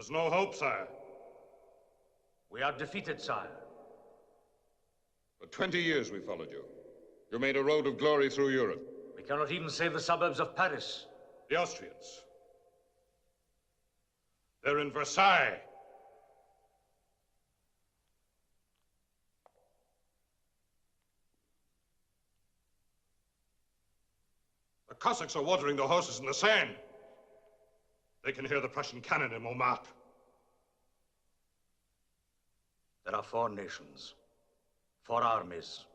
There's no hope, sire. We are defeated, sire. For 20 years we followed you. You made a road of glory through Europe. We cannot even save the suburbs of Paris. The Austrians. They're in Versailles. The Cossacks are watering their horses in the Seine. They can hear the Prussian cannon in Montmartre. There are 4 nations, 4 armies,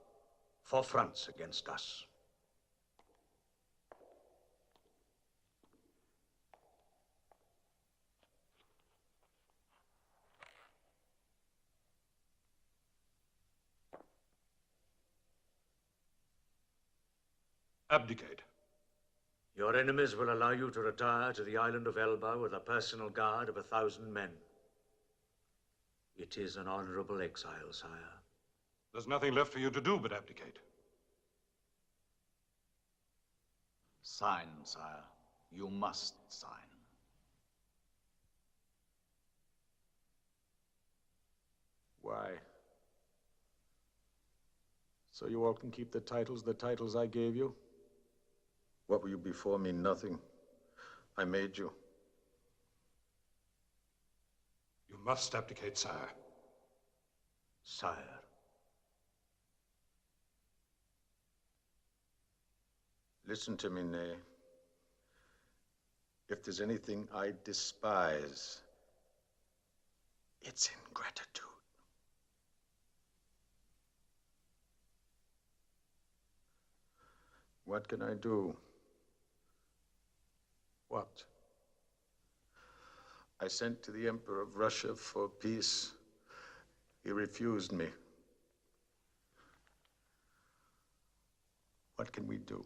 4 fronts against us. Abdicate. Your enemies will allow you to retire to the island of Elba with a personal guard of 1,000 men. It is an honorable exile, sire. There's nothing left for you to do but abdicate. Sign, sire. You must sign. Why? So you all can keep the titles I gave you? What were you before me? Nothing. I made you. You must abdicate, sire. Sire. Listen to me, Ney. If there's anything I despise, it's ingratitude. What can I do? What? I sent to the Emperor of Russia for peace. He refused me. What can we do?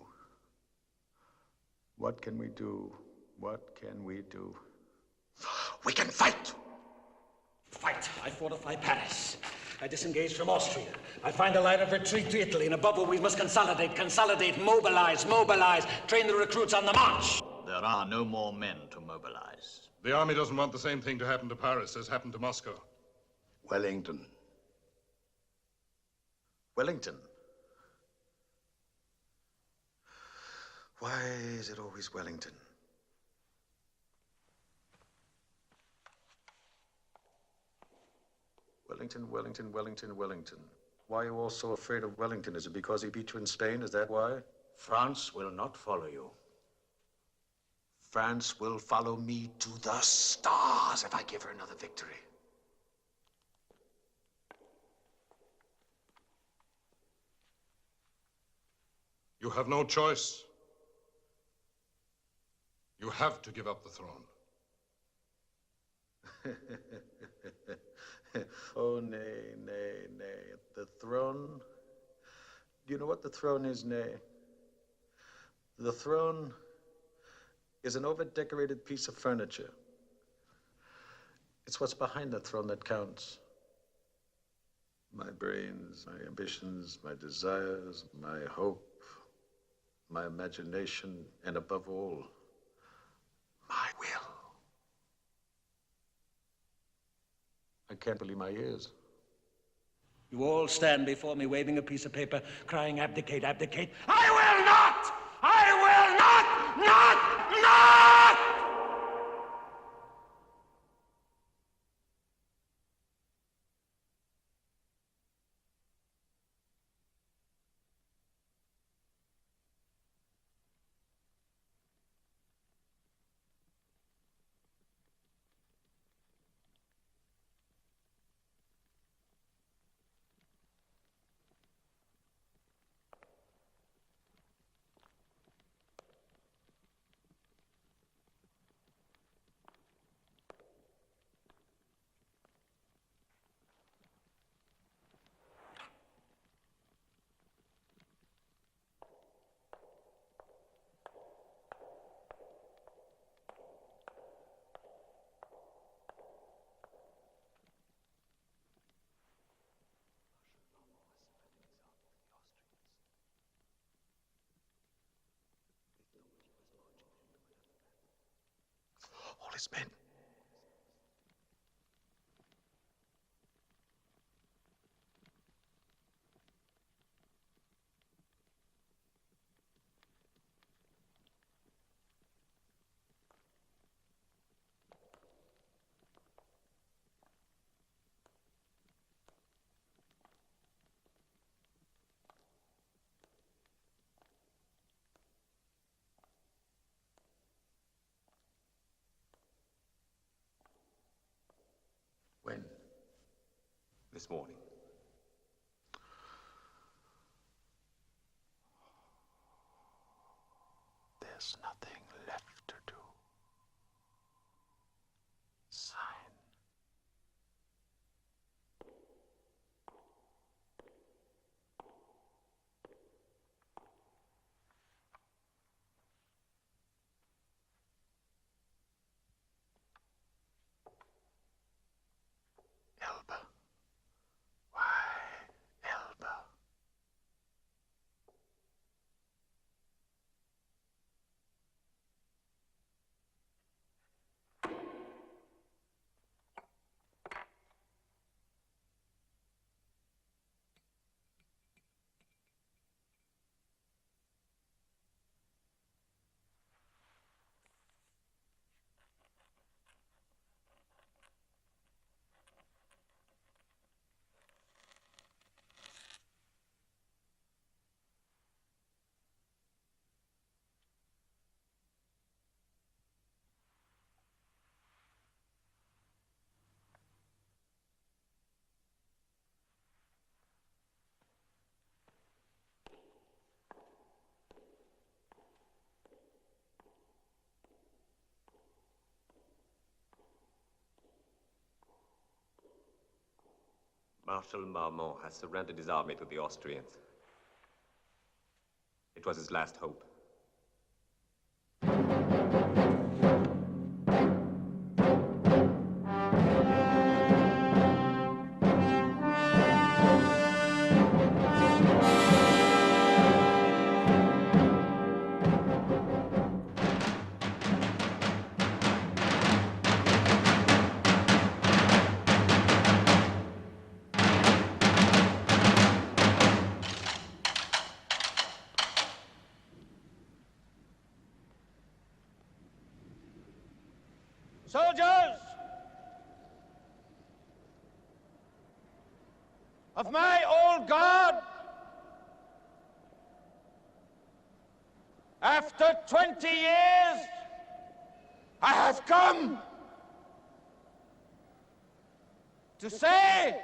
What can we do? What can we do? We can fight! Fight. I fortify Paris. I disengage from Austria. I find a line of retreat to Italy, and above all, we must consolidate, mobilize, train the recruits on the march. There are no more men to mobilize. The army doesn't want the same thing to happen to Paris as happened to Moscow. Wellington. Wellington? Why is it always Wellington? Wellington. Why are you all so afraid of Wellington? Is it because he beat you in Spain? Is that why? France will not follow you. France will follow me to the stars if I give her another victory. You have no choice. You have to give up the throne. Oh, nay. The throne? Do you know what the throne is, nay? The throne is an over-decorated piece of furniture. It's what's behind the throne that counts. My brains, my ambitions, my desires, my hope, my imagination, and above all, my will. I can't believe my ears. You all stand before me waving a piece of paper, crying, abdicate, abdicate. I will not! I will not! Not! All his men. this morning. There's nothing left to do. Sign. Elba. Why, Elba? Marshal Marmont has surrendered his army to the Austrians. It was his last hope. Soldiers of my old guard, after 20 years, I have come to say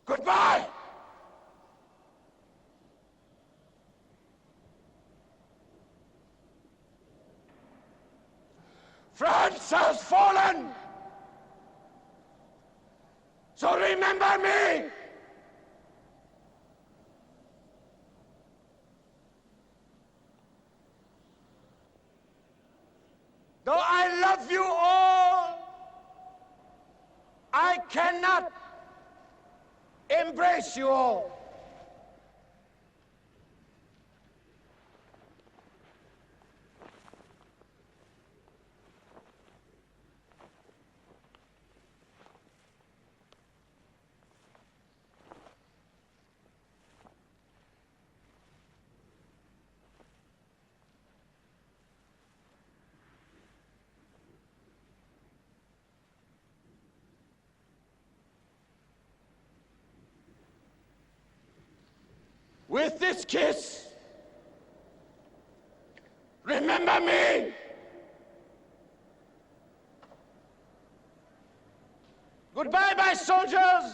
goodbye. France has fallen! So remember me! Though I love you all, I cannot embrace you all. With this kiss, remember me. Goodbye, my soldiers.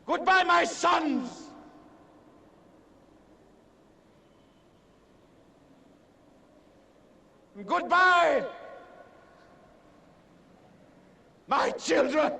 Goodbye, my sons. Goodbye, my children.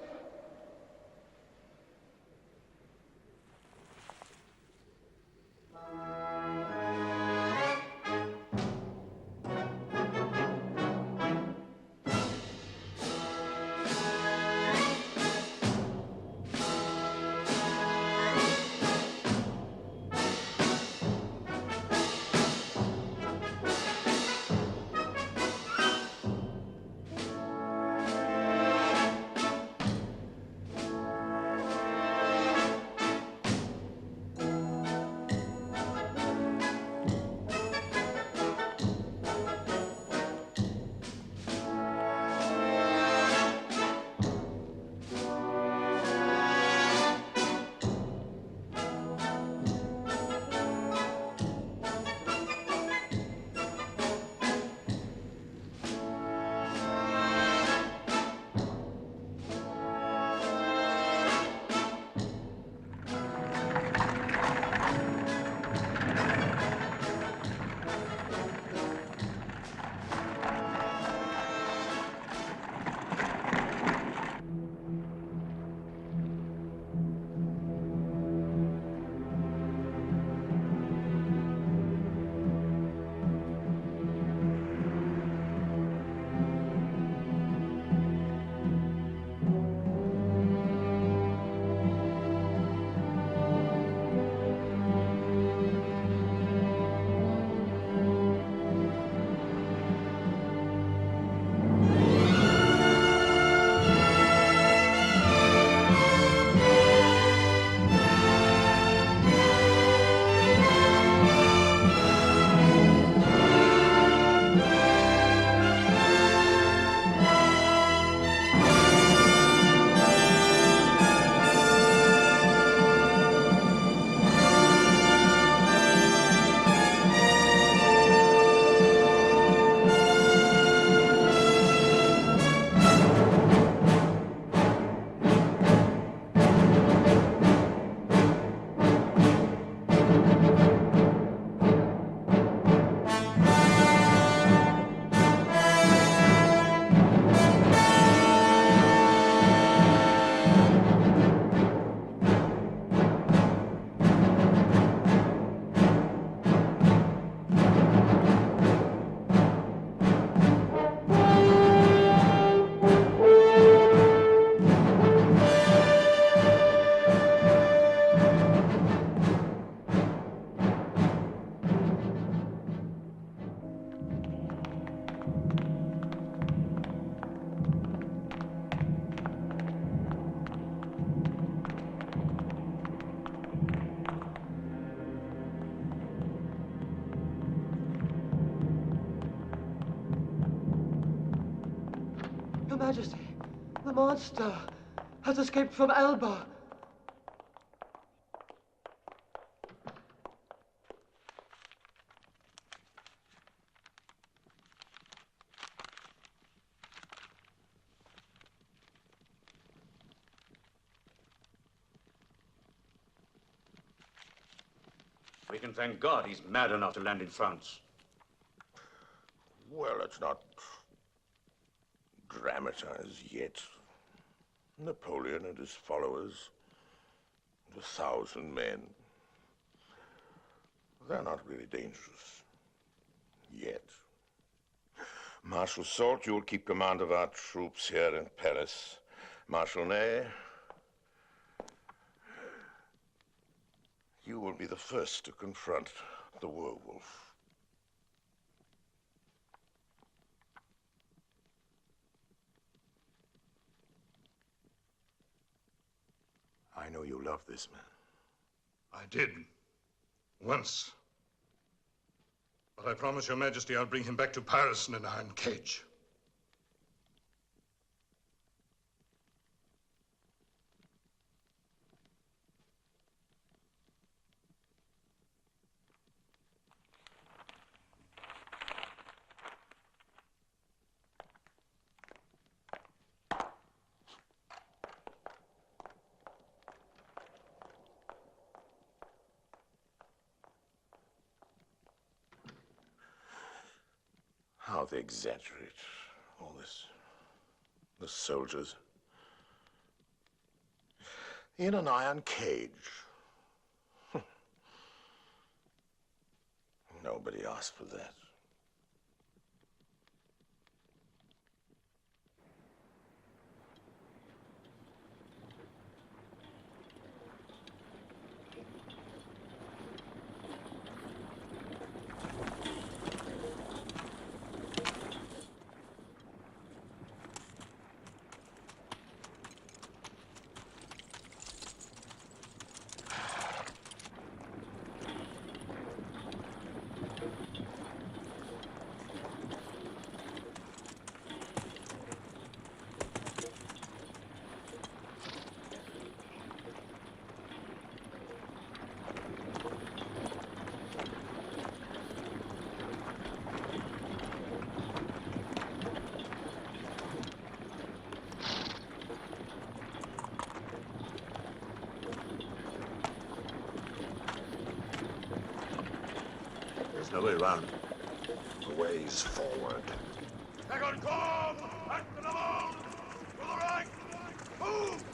Majesty, the monster has escaped from Elba. We can thank God he's mad enough to land in France. Well, let's not dramatize yet. Napoleon and his followers, 1,000 men, they're not really dangerous. Yet. Marshal Soult, you'll keep command of our troops here in Paris. Marshal Ney, you will be the first to confront the werewolf. I know you love this man. I did. Once. But I promise your Majesty I'll bring him back to Paris in an iron cage. How they exaggerate all this. The soldiers. In an iron cage. Nobody asked for that. There's no way around. The way's forward. Second corps! Back to the wall! To the right! Move!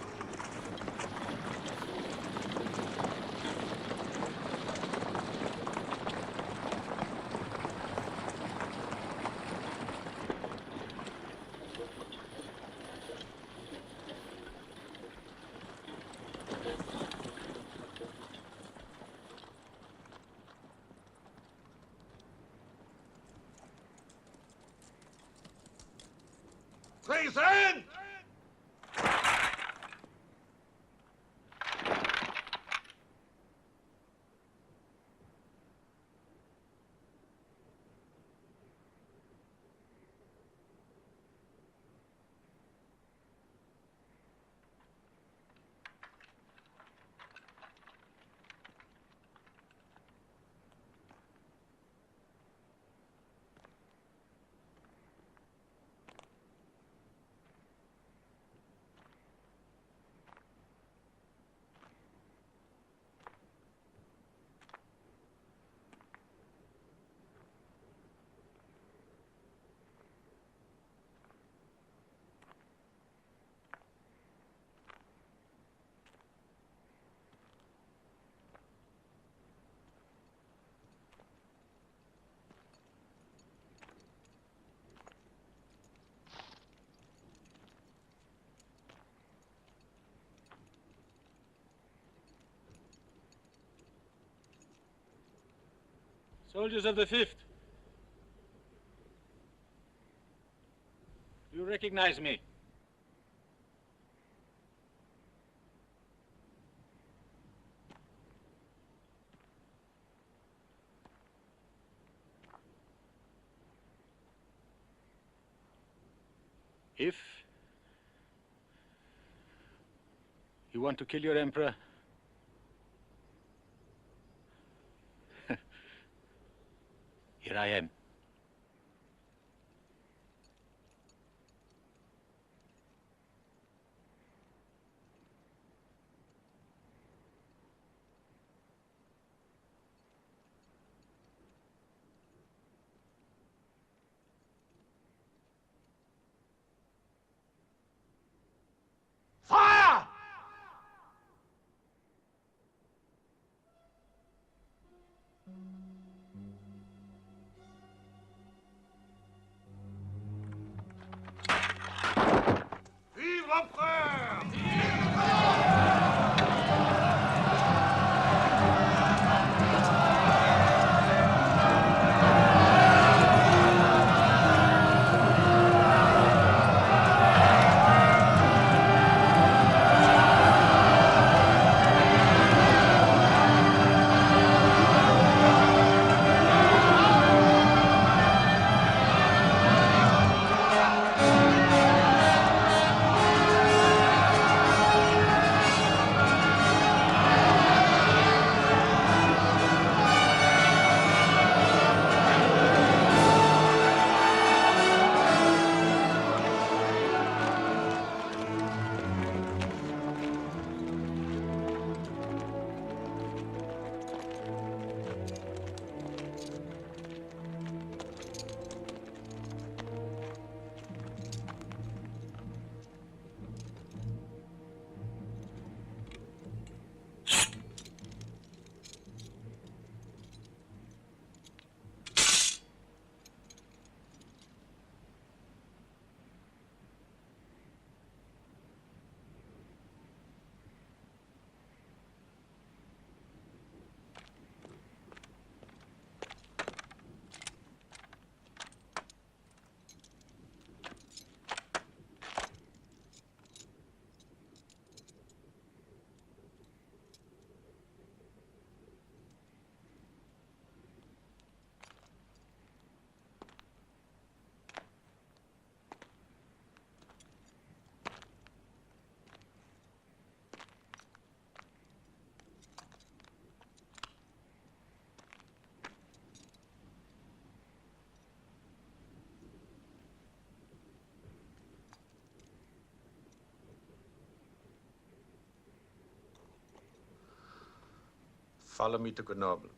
Please, in! Soldiers of the 5th. Do you recognize me? If You want to kill your emperor? Here I am. Fire! Vive l'empereur! Follow me to Grenoble.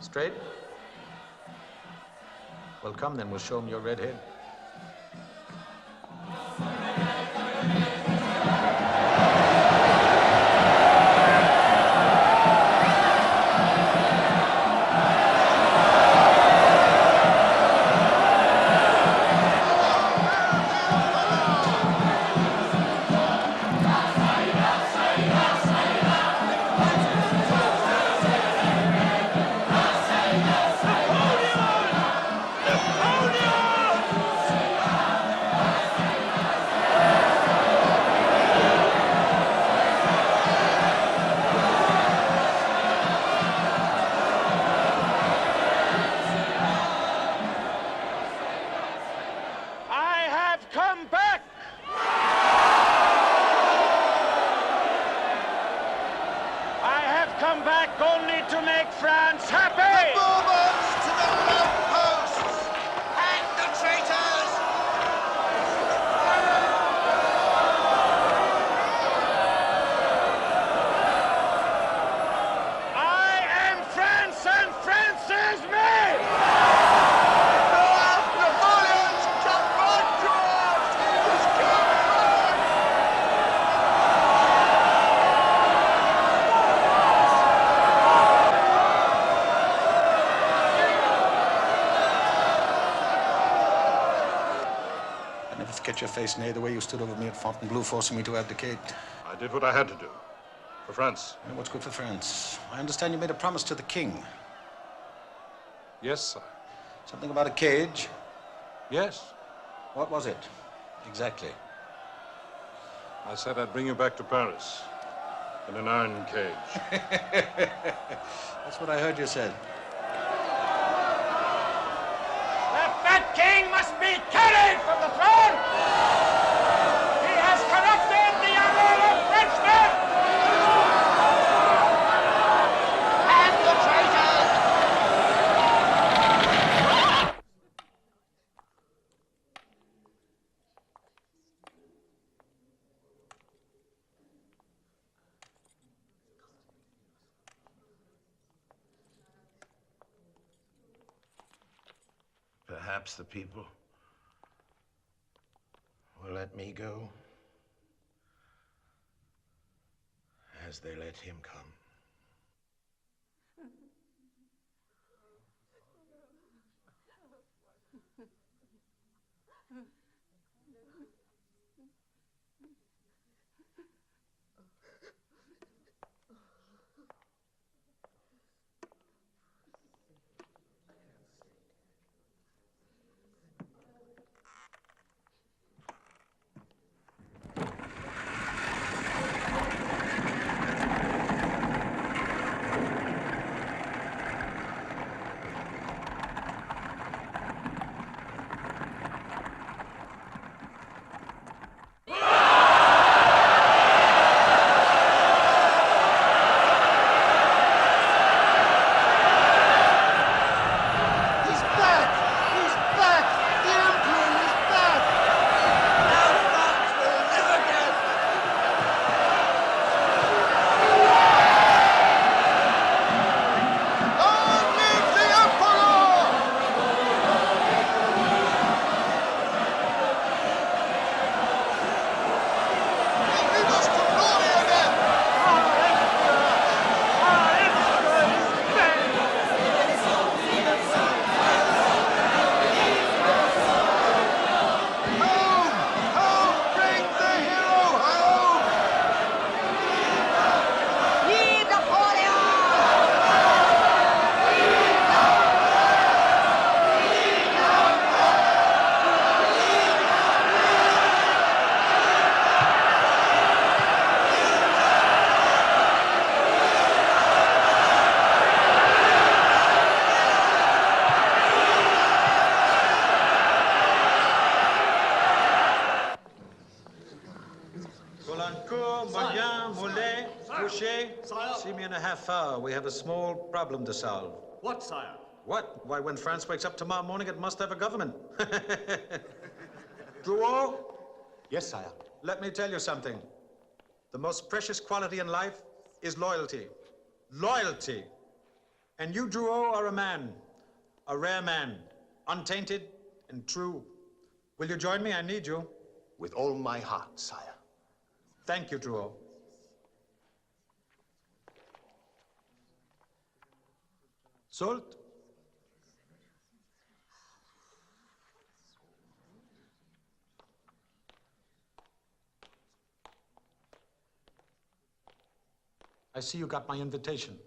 Straight? Well, come then, we'll show him your red head. Napoleon! have come back! I have come back only to make France happy! The Bourbons to the lampposts! Hang the traitors! I am France and France is me! Napoleon's come back to us! He's come back! I never forget your face, Nay, the way you stood over me at Fontainebleau, forcing me to abdicate. I did what I had to do. For France. And what's good for France? I understand you made a promise to the king. Yes, sir. Something about a cage? Yes. What was it? Exactly. I said I'd bring you back to Paris. In an iron cage. That's what I heard you said. The fat king must be carried from the throne! He has corrupted the honor of Frenchmen! Hang the traitors! Perhaps the people will let me go as they let him come. He's back! He's back! The Emperor is back! Now France will live again! Long live the Emperor! He'll lead us to glory again! Home! Home! Bring the hero home! Vive Napoleon! Colincourt, Moyen, Mollet, Blucher. See me in a half hour. We have a small problem to solve. What, sire? What? Why, when France wakes up tomorrow morning, it must have a government. Drouot? Yes, sire. Let me tell you something. The most precious quality in life is loyalty. Loyalty. And you, Drouot, are a rare man, untainted and true. Will you join me? I need you. With all my heart, sire. Thank you, Drouot. Soult? I see you got my invitation.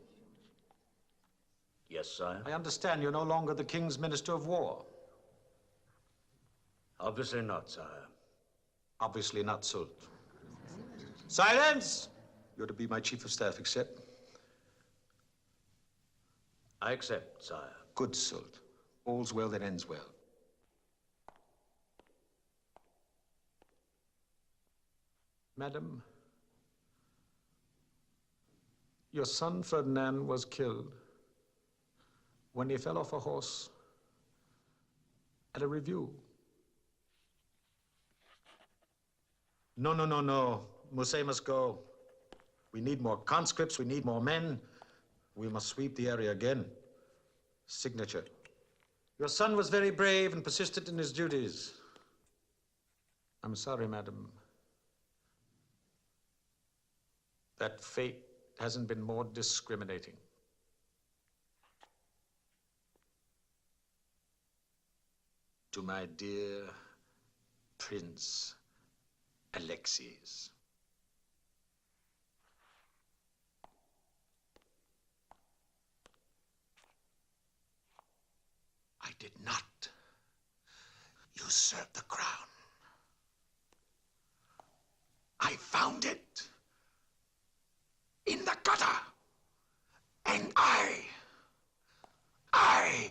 Yes, sire. I understand you're no longer the King's Minister of War. Obviously not, sire. Obviously not, Soult. Silence! You're to be my Chief of Staff, accept? I accept, sire. Good, Soult. All's well that ends well. Madam, your son Ferdinand was killed when he fell off a horse at a review. No, no, no, no. Mousset must go. We need more conscripts, we need more men. We must sweep the area again. Signature. Your son was very brave and persistent in his duties. I'm sorry, madam. That fate hasn't been more discriminating. To my dear Prince Alexis. I did not usurp the crown. I found it in the gutter, and I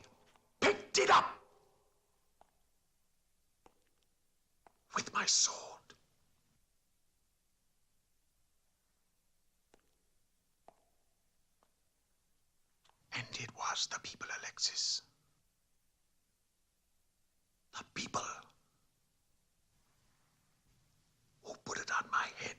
picked it up with my sword. And it was the people, Alexis. The people who put it on my head.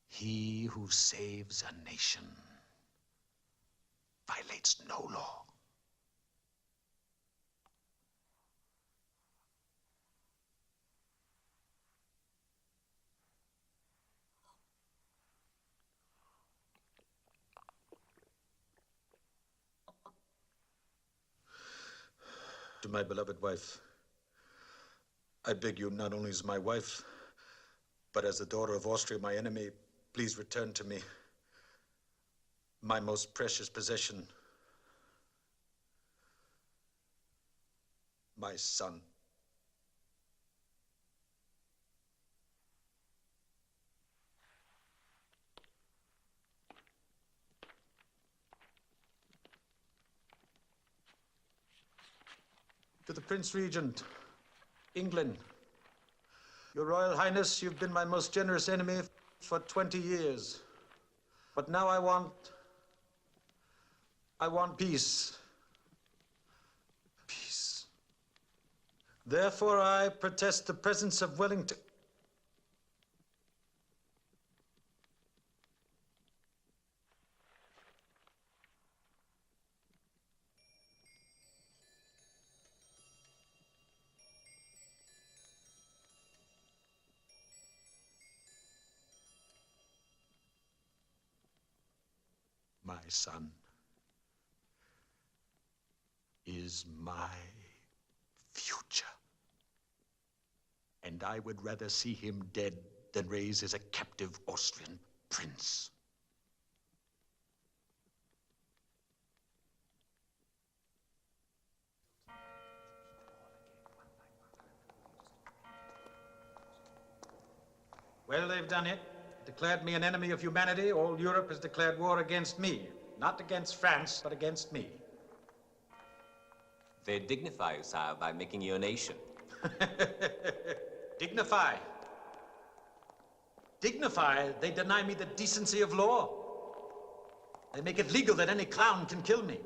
He who saves a nation violates no law. To my beloved wife, I beg you, not only as my wife, but as the daughter of Austria, my enemy, please return to me my most precious possession, my son. To the Prince Regent, England. Your Royal Highness, you've been my most generous enemy for 20 years. But now I want peace. Peace. Therefore, I protest the presence of Wellington. My son is my future. And I would rather see him dead than raised as a captive Austrian prince. Well, they've done it. Declared me an enemy of humanity. All Europe has declared war against me. Not against France, but against me. They dignify you, sire, by making you a nation. Dignify? Dignify? They deny me the decency of law. They make it legal that any clown can kill me.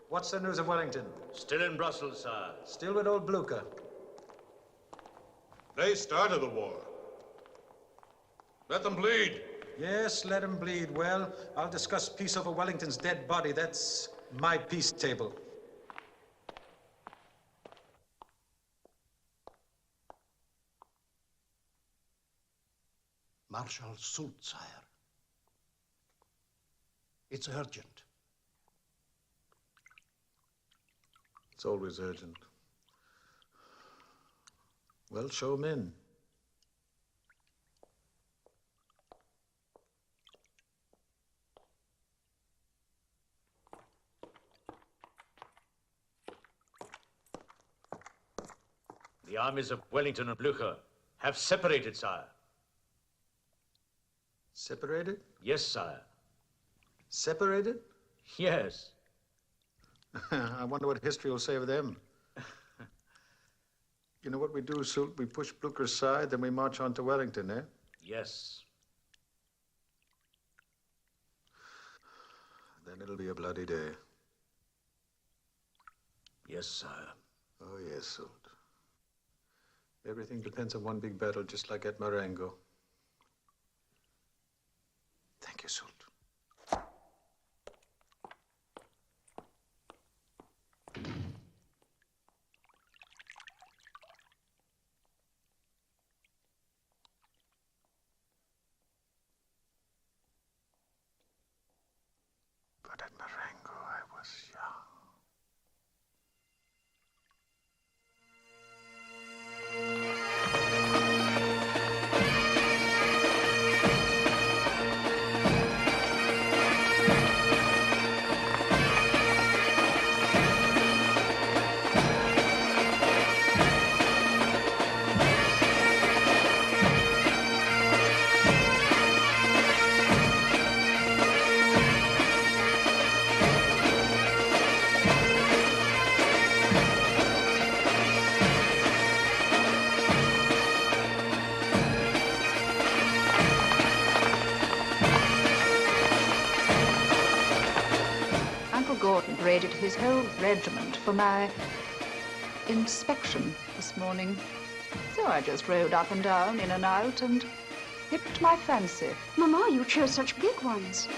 What's the news of Wellington? Still in Brussels, sir. Still with old Blucher. They started the war. Let them bleed. Yes, let him bleed. Well, I'll discuss peace over Wellington's dead body. That's my peace table. Marshal Soult, sire. It's urgent. It's always urgent. Well, show him in. The armies of Wellington and Blucher have separated, sire. Separated? Yes, sire. Separated? Yes. I wonder what history will say of them. You know what we do, Soult? We push Blucher aside, then we march on to Wellington, eh? Yes. Then it'll be a bloody day. Yes, sire. Oh, yes, Soult. Everything depends on one big battle, just like at Marengo. Thank you, Soult. But at Marengo, I was young. Paraded his whole regiment for my inspection this morning. So I just rode up and down, in and out, and hipped my fancy. Mama, you chose such big ones.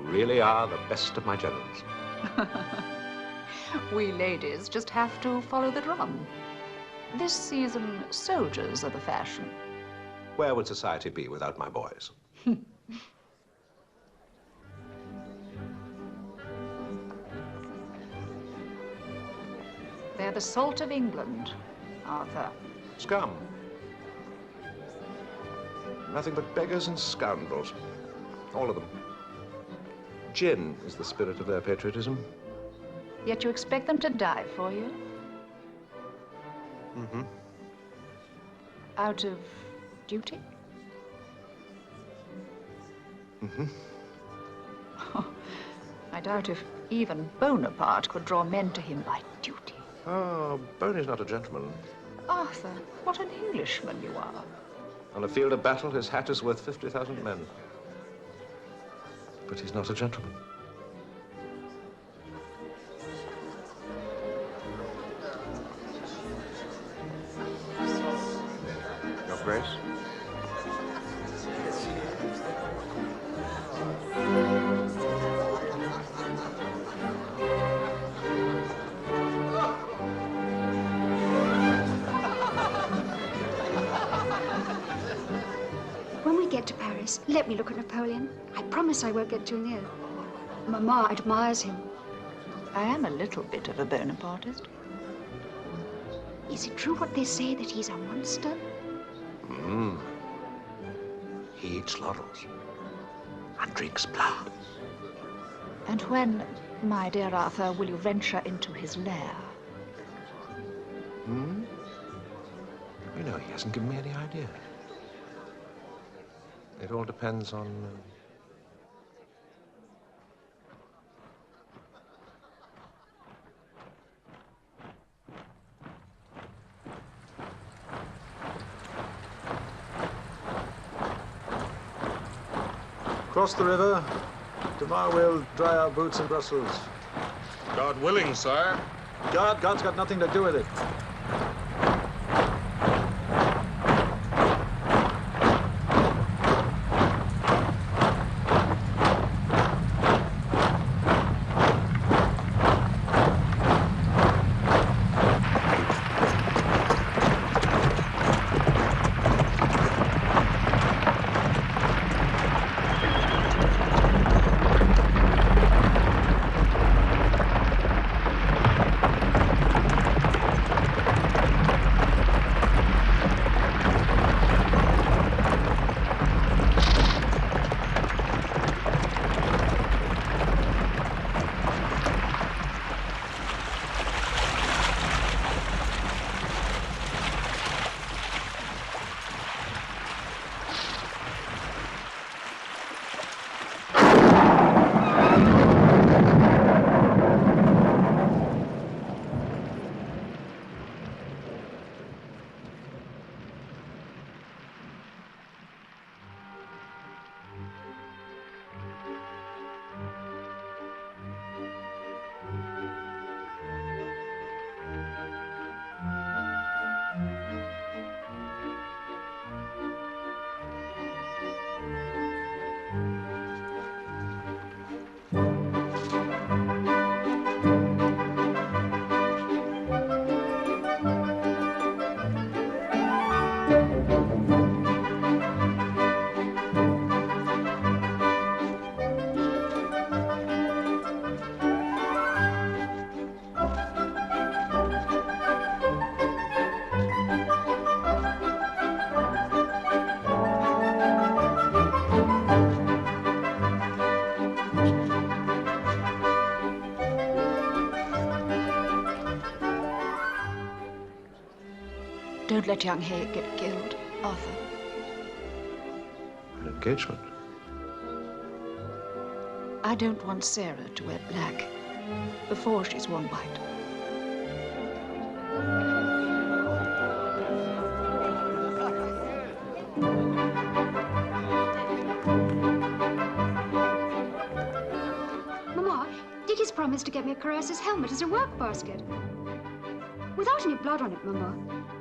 Really are the best of my generals. We ladies just have to follow the drum. This season, soldiers are the fashion. Where would society be without my boys? They're the salt of England, Arthur. Scum. Nothing but beggars and scoundrels. All of them. Gin is the spirit of their patriotism. Yet you expect them to die for you? Mm-hmm. Out of duty? Mm-hmm. I doubt if even Bonaparte could draw men to him by duty. Oh, Boney's not a gentleman. Arthur, what an Englishman you are. On a field of battle, his hat is worth 50,000 men. But he's not a gentleman. Your Grace? Paris. Let me look at Napoleon. I promise I won't get too near. Mamma admires him. I am a little bit of a Bonapartist. Is it true what they say, that he's a monster? He eats laurels and drinks blood. And when, my dear Arthur, will you venture into his lair? You know, he hasn't given me any idea. It all depends on... Cross the river. Tomorrow we'll dry our boots in Brussels. God willing, sire. God's got nothing to do with it. Don't let young Hay get killed, Arthur. An engagement? I don't want Sarah to wear black before she's worn white. Mama, Dicky's promised to get me a Cuirass's helmet as a work basket. Without any blood on it, Mama.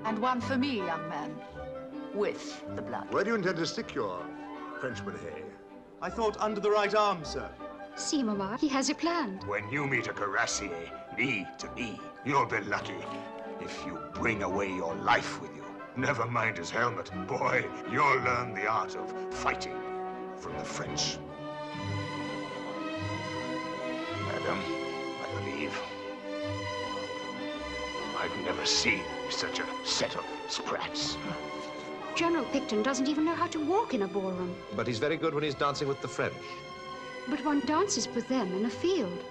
And one for me, young man. With the blood. Where do you intend to stick your Frenchman Hay? I thought under the right arm, sir. See, Mama, he has it planned. When you meet a cuirassier, knee to knee, you'll be lucky if you bring away your life with you. Never mind his helmet. Boy, you'll learn the art of fighting from the French. Madam, I believe I've never seen such a set of sprats. General Picton doesn't even know how to walk in a ballroom. But he's very good when he's dancing with the French. But one dances with them in a field.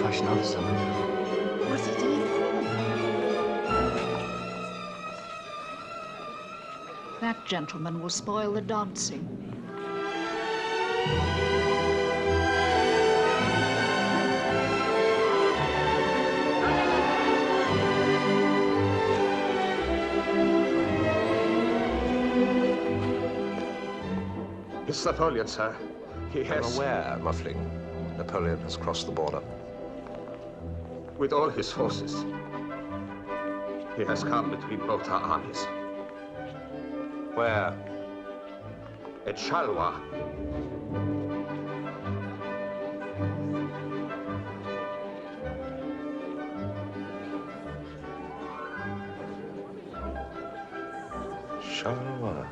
Prussian officer. Was it even? That gentleman will spoil the dancing. It's Napoleon, sir. He has... I'm aware, Muffling. Napoleon has crossed the border. With all his forces. He has come between both our armies. Where? At Charleroi. Charleroi.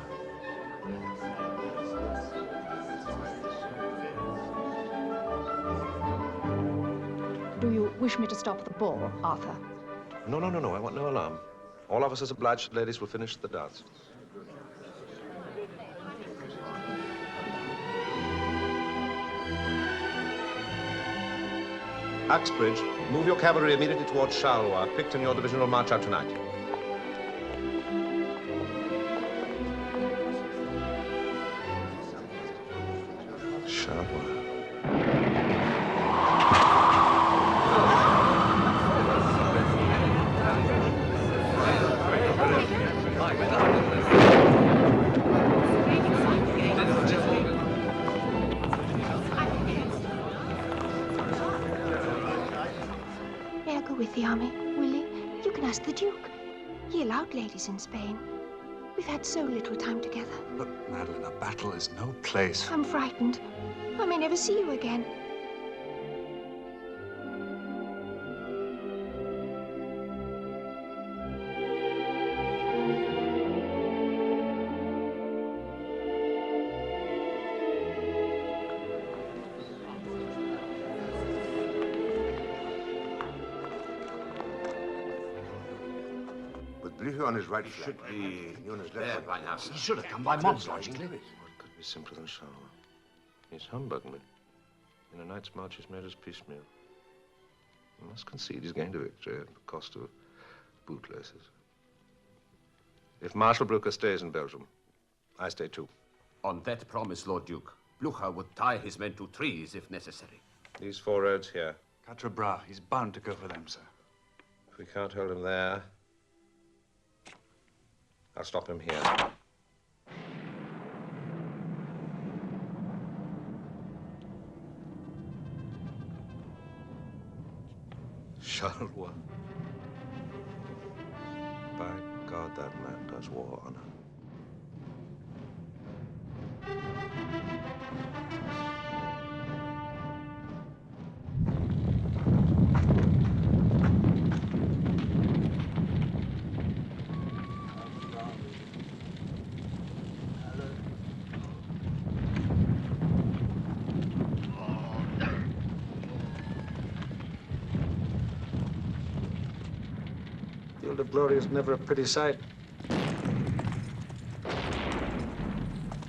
Do you wish me to stop the ball, Arthur? No. I want no alarm. All officers obliged ladies will finish the dance. Axbridge, move your cavalry immediately towards Charleroi. Picton, your division will march out tonight. Charleroi. May I go with the army, Willie? You can ask the Duke. He allowed ladies in Spain. We've had so little time together. Look, Madeline, a battle is no place. I'm frightened. I may never see you again. Blucher on his right should be on his left. There by now. He should have come by Montserrat. What could be simpler than Charleroi? He's humbugging me. In a night's march, he's made us piecemeal. I must concede he's gained a victory at the cost of bootlaces. If Marshal Blucher stays in Belgium, I stay too. On that promise, Lord Duke, Blucher would tie his men to trees if necessary. These 4 roads here. Quatre Bras, he's bound to go for them, sir. If we can't hold him there, I'll stop him here. Charleroi. By God, that man does war honor. Field of glory is never a pretty sight.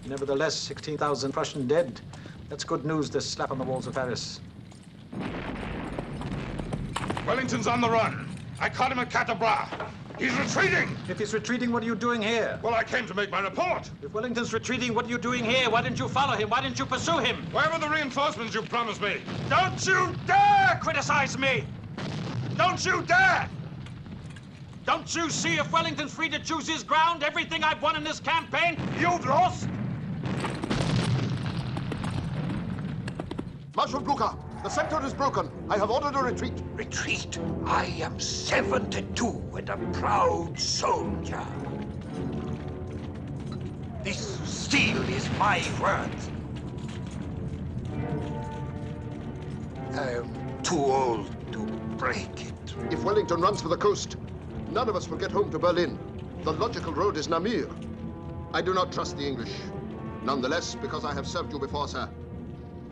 Nevertheless, 16,000 Prussian dead. That's good news, this slap on the walls of Paris. Wellington's on the run. I caught him at Quatre Bras. He's retreating. If he's retreating, what are you doing here? Well, I came to make my report. If Wellington's retreating, what are you doing here? Why didn't you follow him? Why didn't you pursue him? Where were the reinforcements you promised me? Don't you dare criticize me! Don't you dare! Don't you see if Wellington's free to choose his ground, everything I've won in this campaign, you've lost? Marshal Blucher, the center is broken. I have ordered a retreat. Retreat? I am 72 and a proud soldier. This steel is my word. I am too old to break it. If Wellington runs for the coast, none of us will get home to Berlin. The logical road is Namur. I do not trust the English. Nonetheless, because I have served you before, sir,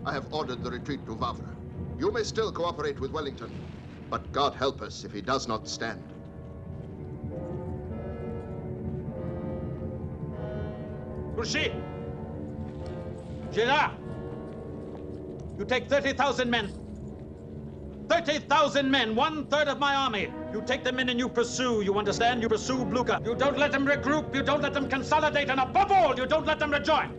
I have ordered the retreat to Wavre. You may still cooperate with Wellington, but God help us if he does not stand. Blucher! Gérard! You take 30,000 men. 30,000 men, 1/3 of my army. You take them in and you pursue, you understand? You pursue Blucher. You don't let them regroup, you don't let them consolidate, and above all, you don't let them rejoin.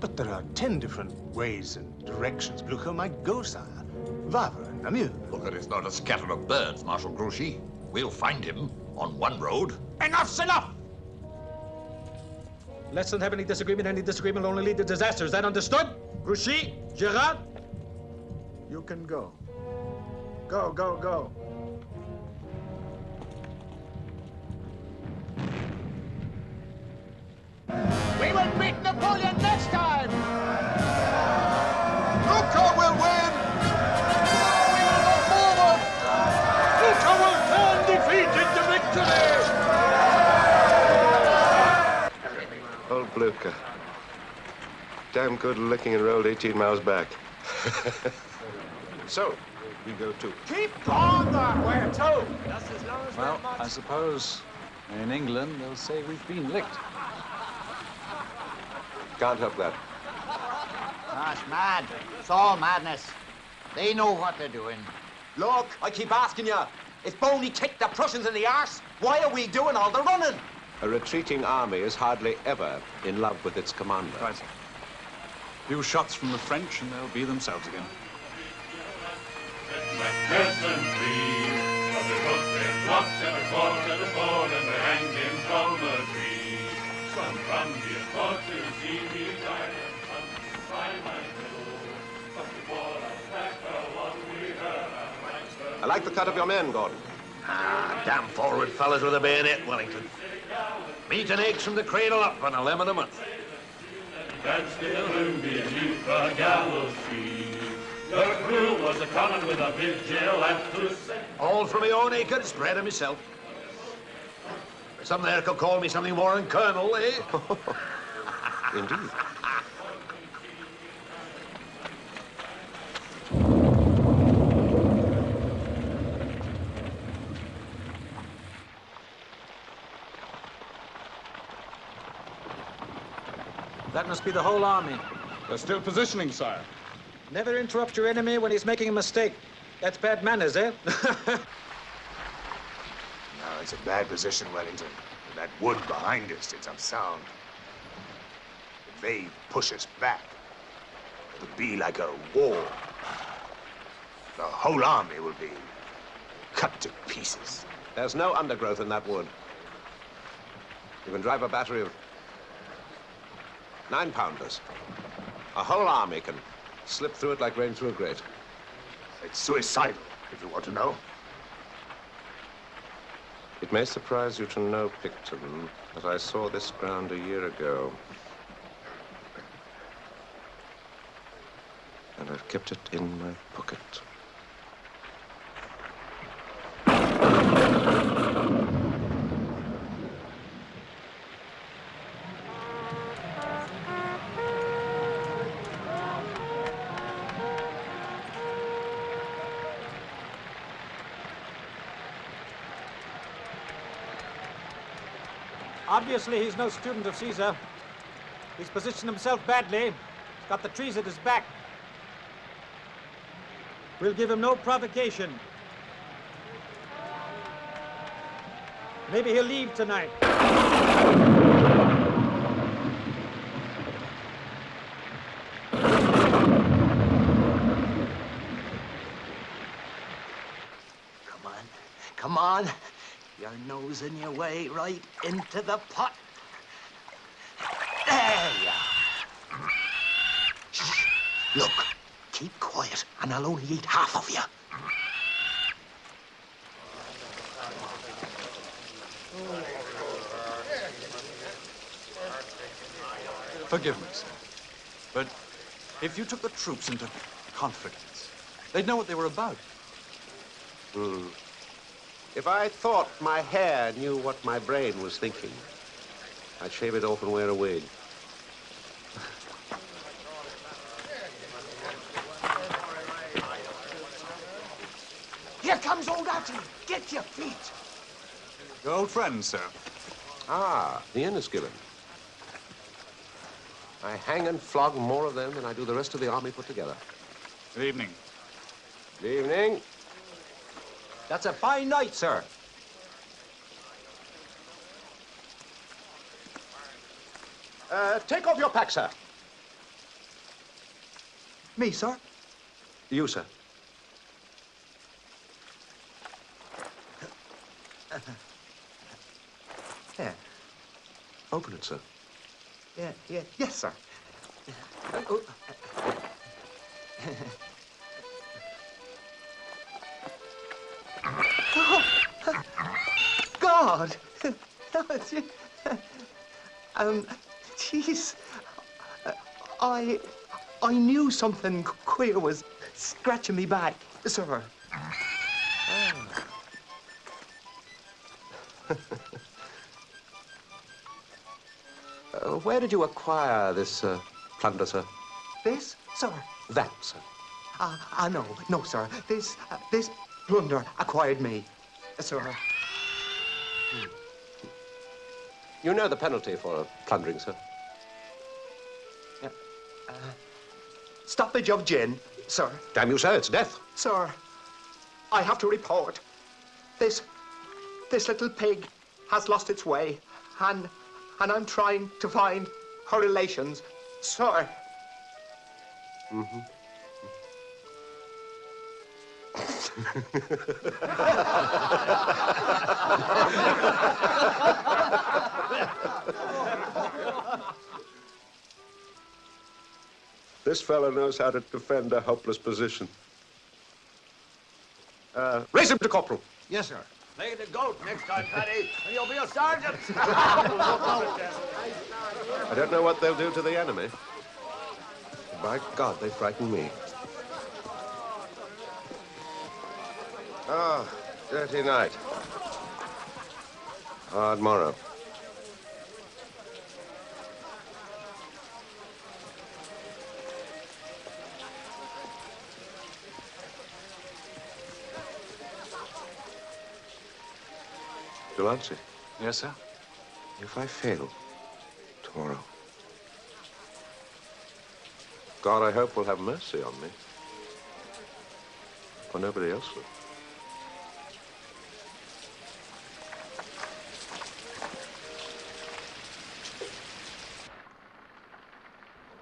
But there are 10 different ways and directions Blucher might go, sire. Wavre and Namur. Blucher is not a scatter of birds, Marshal Grouchy. We'll find him on one road. Enough's enough! Let's not have any disagreement. Any disagreement will only lead to disaster. Is that understood? Grouchy, Gerard? You can go. Go, go, go. We will beat Napoleon next time! Blucher will win! We will go forward! Blucher will turn defeat into victory! Old Blucher. Damn good looking and rolled 18 miles back. So, we go to... Keep on that way, too! Just as long as Well, I suppose in England they'll say we've been licked. Can't help that. That's mad. It's all madness. They know what they're doing. Look, I keep asking you, if Boney kicked the Prussians in the arse, why are we doing all the running? A retreating army is hardly ever in love with its commander. Right. Few shots from the French and they'll be themselves again. I like the cut of your men, Gordon. Ah, damn forward fellas with a bayonet, Wellington. Meat and eggs from the cradle up on a lemon a month. That's still whom beneath the gallows tree. Your crew was a-comin' with a vigil and to say. All from my own acre, spread of myself. Some there could call me something more than colonel, eh? Indeed. That must be the whole army. They're still positioning, sire. Never interrupt your enemy when he's making a mistake. That's bad manners, eh? No, it's a bad position, Wellington. With that wood behind us, it's unsound. If they push us back, it'll be like a war. The whole army will be cut to pieces. There's no undergrowth in that wood. You can drive a battery of 9-pounders. A whole army can slip through it like rain through a grate. It's suicidal, if you want to know. It may surprise you to know, Picton, that I saw this ground a year ago. And I've kept it in my pocket. Obviously, he's no student of Caesar. He's positioned himself badly. He's got the trees at his back. We'll give him no provocation. Maybe he'll leave tonight. Come on. You're nosing your way right into the pot. There you are. Shh. Look, keep quiet, and I'll only eat half of you. Forgive me, sir. But if you took the troops into confidence, they'd know what they were about. If I thought my hair knew what my brain was thinking, I'd shave it off and wear a wig. Here comes old Atty. Get your feet. Your old friend, sir. Ah, the Inniskillen. I hang and flog more of them than I do the rest of the army put together. Good evening. Good evening. That's a fine night, sir. Take off your pack, sir. Me, sir? You, sir. Yeah. Open it, sir. Yes, sir. God! Jeez. I knew something queer was scratching me back, sir. Where did you acquire this plunder, sir? This, sir? That, sir. No, sir. This plunder acquired me, sir. You know the penalty for plundering, sir? Stoppage of gin, sir. Damn you, sir, it's death. Sir, I have to report. This little pig has lost its way, and I'm trying to find her relations, sir. Mm-hmm. This fellow knows how to defend a helpless position. Raise him to corporal. Yes, sir. Play the goat next time, Paddy, and you'll be a sergeant. I don't know what they'll do to the enemy. By God, they frighten me. Ah, dirty night. Hard morrow. Delancey. Yes, sir? If I fail tomorrow, God, I hope, will have mercy on me. For nobody else will.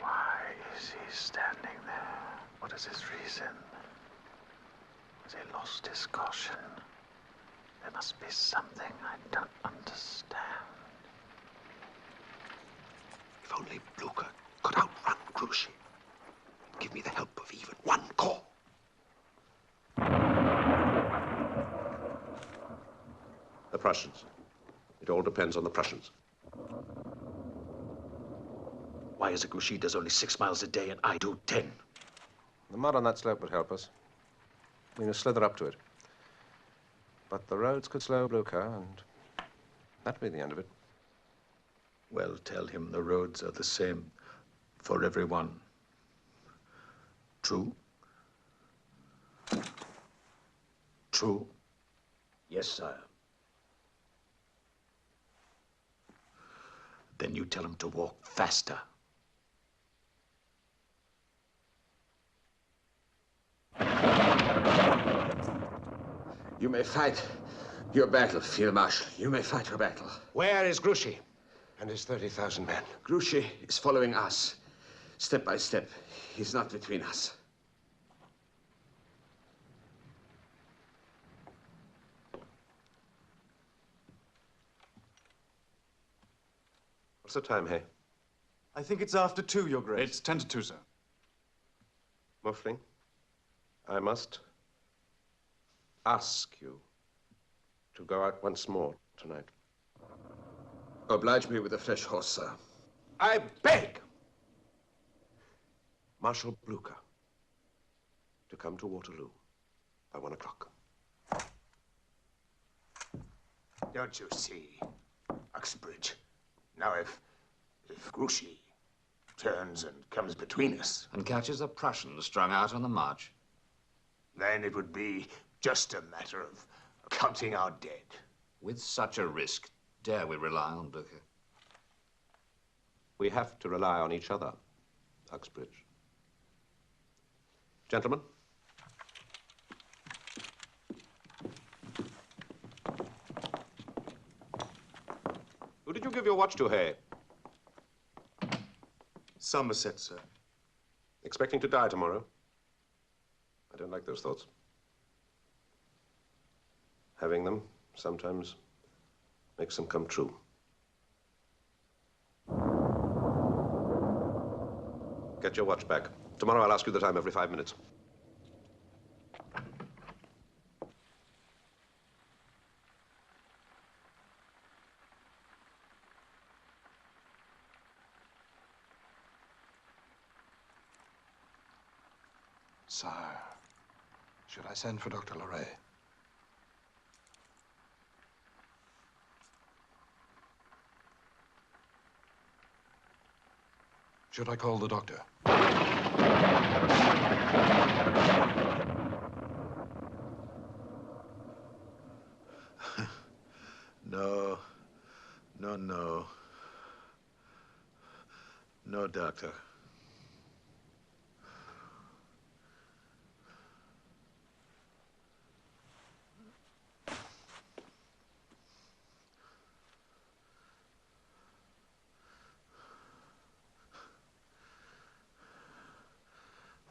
Why is he standing there? What is his reason? Has he lost his caution? There must be something I don't understand. If only Blucher could outrun Grouchy and give me the help of even one corps. The Prussians. It all depends on the Prussians. Why is it Grouchy does only 6 miles a day and I do 10? The mud on that slope would help us. We can slither up to it. But the roads could slow Blucher, and that'd be the end of it. Well, tell him the roads are the same for everyone. True? True? Yes, sire. Then you tell him to walk faster. You may fight your battle, Field Marshal. You may fight your battle. Where is Grouchy? And his 30,000 men. Grouchy is following us, step by step. He's not between us. What's the time, Hay? I think it's after 2, Your Grace. It's 10 to 2, sir. Muffling, I must ask you to go out once more tonight. Oblige me with a fresh horse, sir. I beg Marshal Blucher to come to Waterloo by 1 o'clock. Don't you see, Uxbridge? Now, if Grouchy turns and comes between us... And catches the Prussians strung out on the march. Then it would be just a matter of counting our dead. With such a risk, dare we rely on Blucher? We have to rely on each other, Uxbridge. Gentlemen, you give your watch to, Hay? Somerset, sir. Expecting to die tomorrow? I don't like those thoughts. Having them sometimes makes them come true. Get your watch back. Tomorrow I'll ask you the time every 5 minutes. Sire, should I send for Dr. Leray? Should I call the doctor? No. No. No, doctor.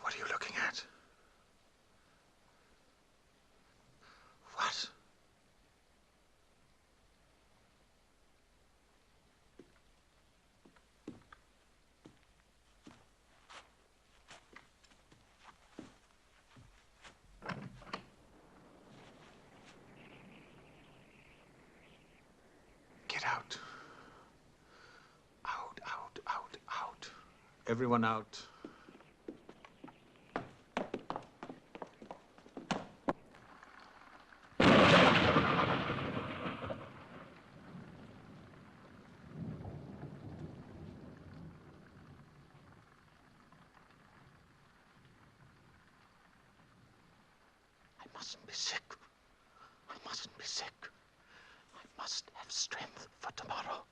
What are you looking at? What? Get out. Out. Everyone out. I mustn't be sick. I mustn't be sick. I must have strength for tomorrow.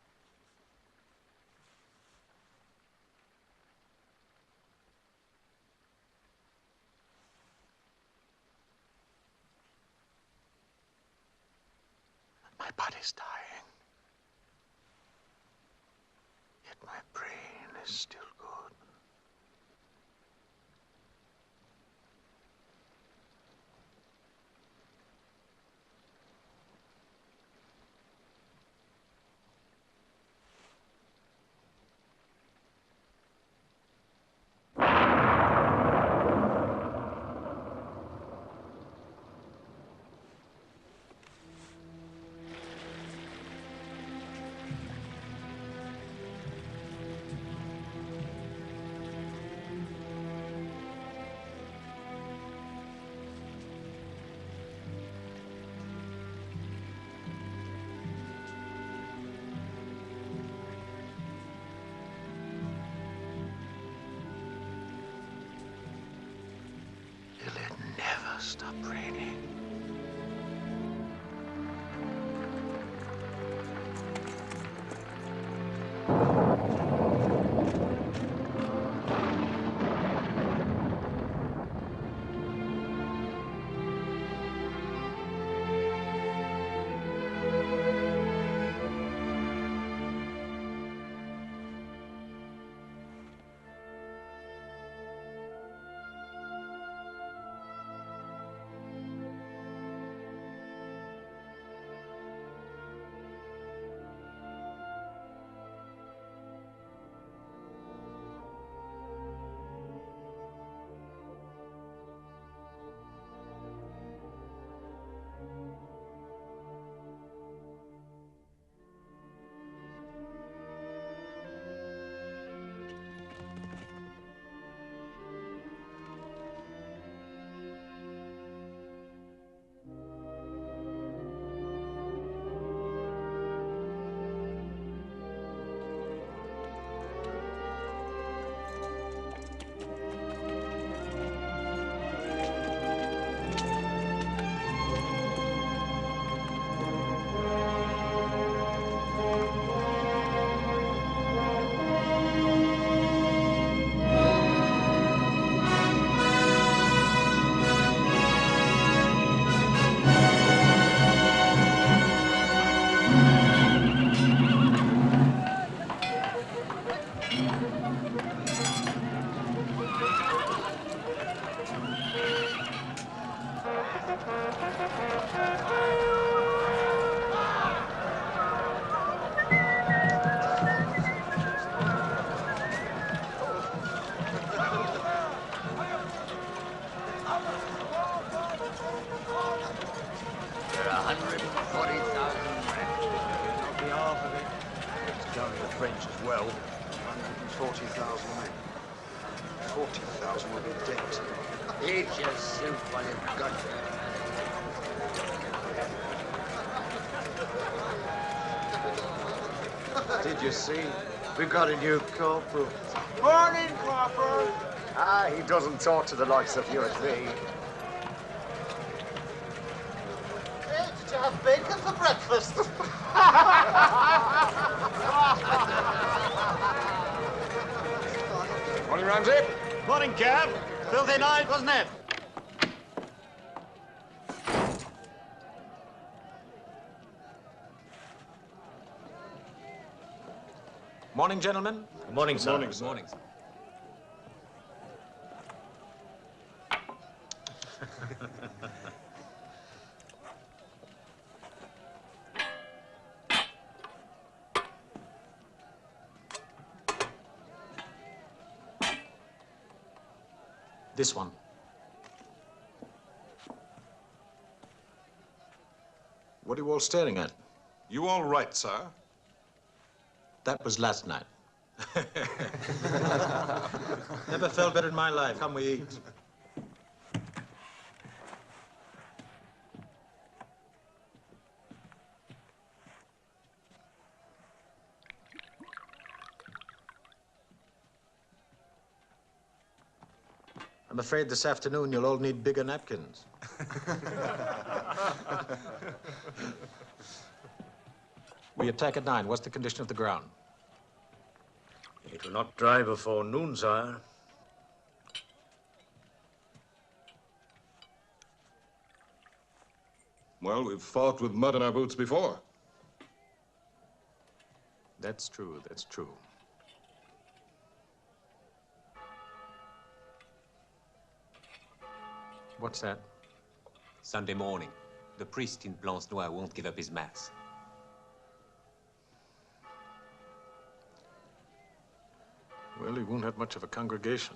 My body's dying. Yet my brain is still good. Will it never stop raining? French as well. 140,000 men. 40,000 will be dead. Eat your soup while you've got it. Did you see? We got a new corporal. Morning, Corporal. Ah, he doesn't talk to the likes of you and me. Hey, did you have bacon for breakfast? Morning, Ramsey. Morning, Cav. Filthy night, wasn't it? Morning, gentlemen. Good morning, sir. Morning, sir. Morning, sir. This one. What are you all staring at? You all right, sir? That was last night. Never felt better in my life. Come, we eat. I'm afraid this afternoon you'll all need bigger napkins. We attack at 9. What's the condition of the ground? It will not dry before noon, sire. Well, we've fought with mud in our boots before. That's true, that's true. What's that? Sunday morning. The priest in Blanche-Noire won't give up his mass. Well, he won't have much of a congregation.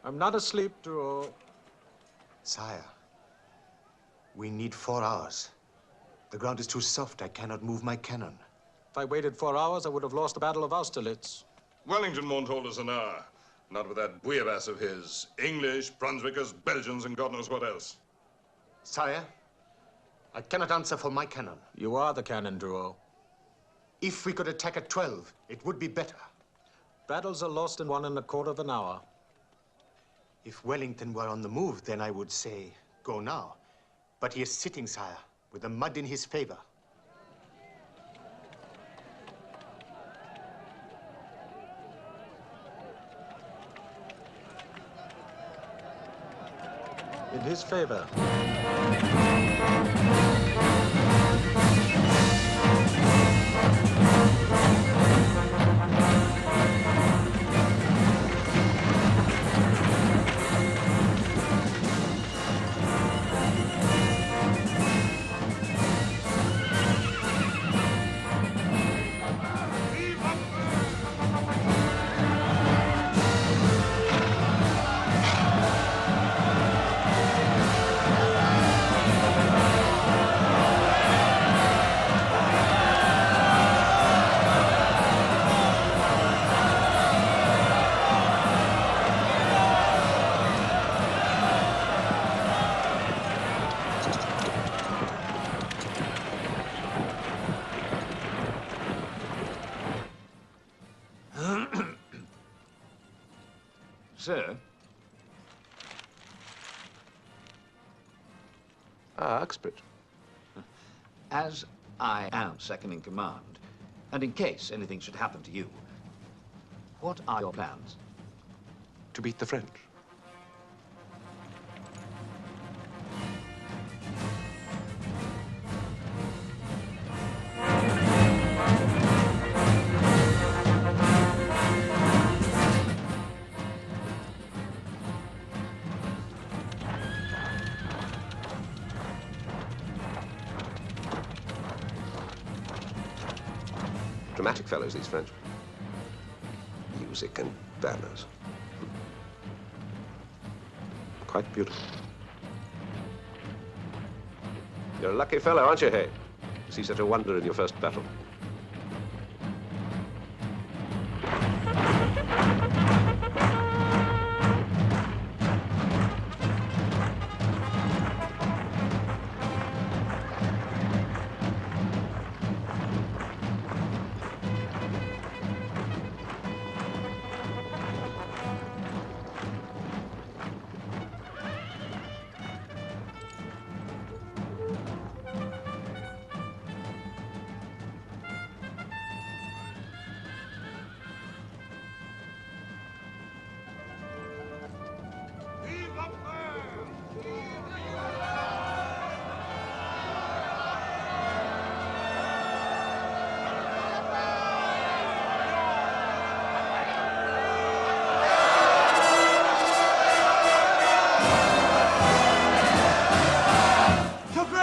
I'm not asleep, Drew. Sire, we need 4 hours. The ground is too soft. I cannot move my cannon. If I waited 4 hours, I would have lost the Battle of Austerlitz. Wellington won't hold us an hour. Not with that bouillabaisse of his. English, Brunswickers, Belgians, and God knows what else. Sire, I cannot answer for my cannon. You are the cannon, Drouot. If we could attack at 12, it would be better. Battles are lost in 1¼ hour. If Wellington were on the move, then I would say, go now. But he is sitting, sire, with the mud in his favor. In his favor. Sir? Ah, Uxbridge. As I am second in command, and in case anything should happen to you, what are your plans? To beat the French. Dramatic fellows, these French. Music and banners. Quite beautiful. You're a lucky fellow, aren't you, Hay? To see such a wonder in your first battle.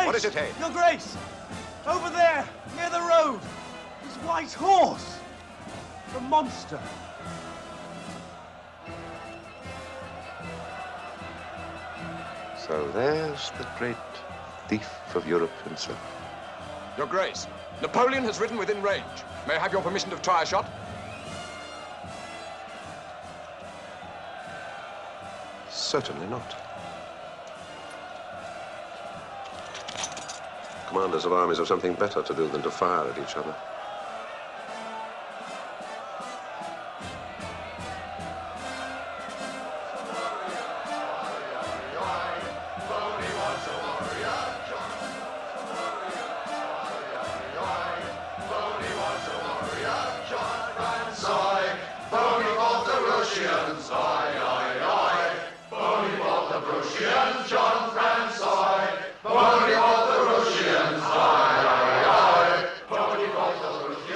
What is it, Hay? Your Grace! Over there, near the road! His white horse! The monster! So there's the great thief of Europe himself. Your Grace, Napoleon has ridden within range. May I have your permission to try a shot? Certainly not. Commanders of armies have something better to do than to fire at each other.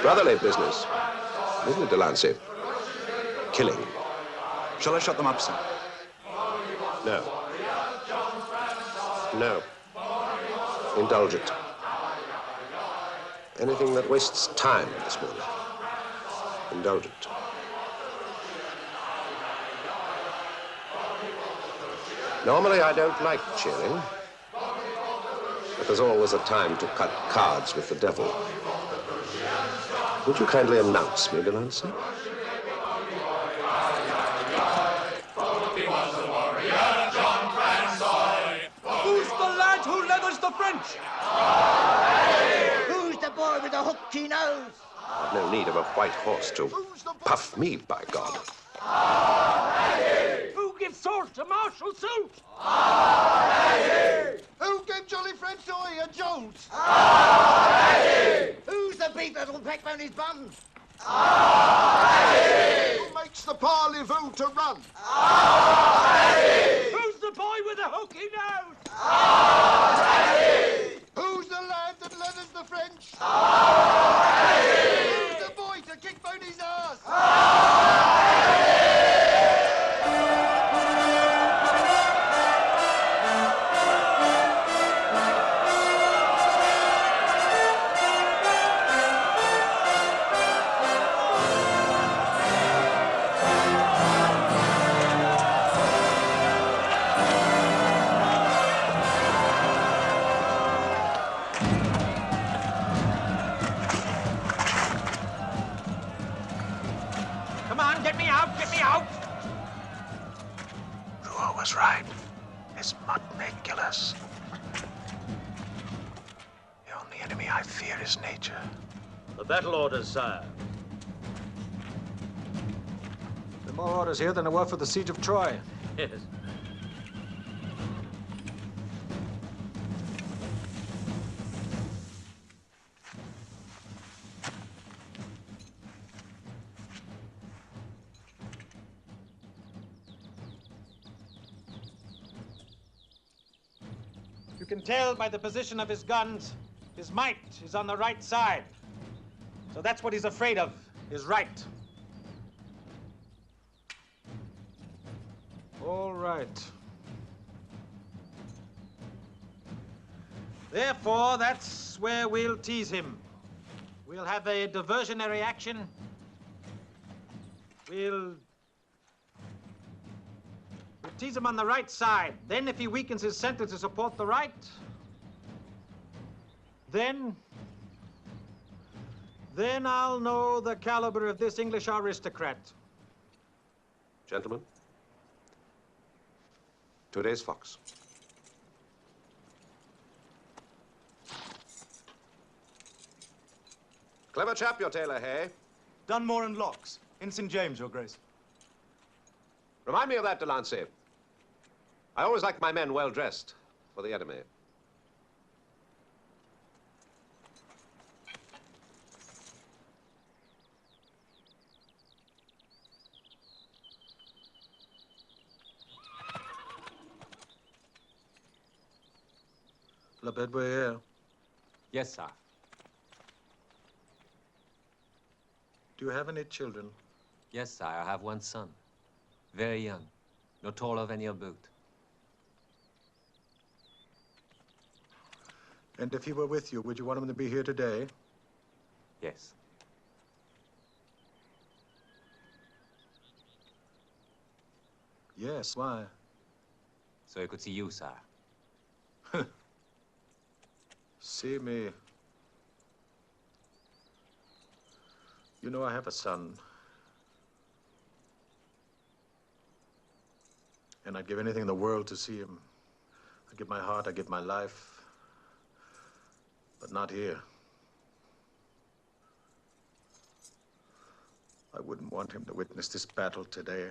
Brotherly business, isn't it, Delancey? Killing. Shall I shut them up, sir? No. No. Indulge it. Anything that wastes time this morning. Indulge it. Normally, I don't like cheering. But there's always a time to cut cards with the devil. Would you kindly announce me, Delancey? Who's the lad who leathers the French? Who's the boy with the hooked nose? I've no need of a white horse to puff me, by God. Who gives sword to martial suit? Who gave jolly French boy a jolt? Who's the beef that'll peck round his bum? Who makes the parlez-vous to run? Who's the boy with the hooky nose? Who's the lad that leathers the French? Who's the boy to kick Boney's ass? Was right. This mud may kill us. The only enemy I fear is nature. The battle orders, sire. There are more orders here than there were for the siege of Troy. Yes. You can tell by the position of his guns, his might is on the right side. So that's what he's afraid of, his right. All right. Therefore, that's where we'll tease him. We'll have a diversionary action. We'll tease him on the right side. Then, if he weakens his center to support the right, then I'll know the caliber of this English aristocrat. Gentlemen, today's fox. Clever chap, your tailor, hey? Dunmore and Locks, in St. James, Your Grace. Remind me of that, Delancey. I always like my men well dressed for the enemy. La Bedouille. Yes, sir. Do you have any children? Yes, sir. I have one son. Very young. No taller than your boot. And if he were with you, would you want him to be here today? Yes. Yes, why? So he could see you, sir. See me. You know, I have a son. And I'd give anything in the world to see him. I'd give my heart, I'd give my life. But not here. I wouldn't want him to witness this battle today.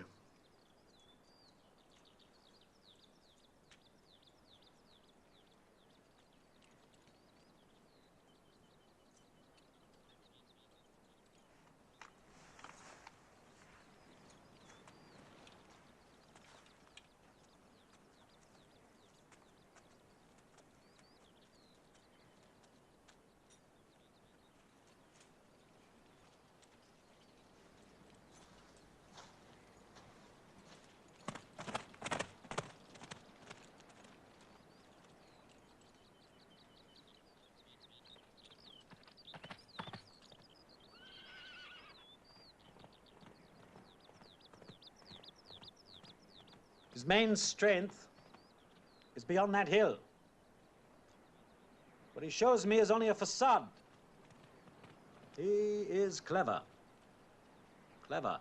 His main strength is beyond that hill. What he shows me is only a facade. He is clever. Clever.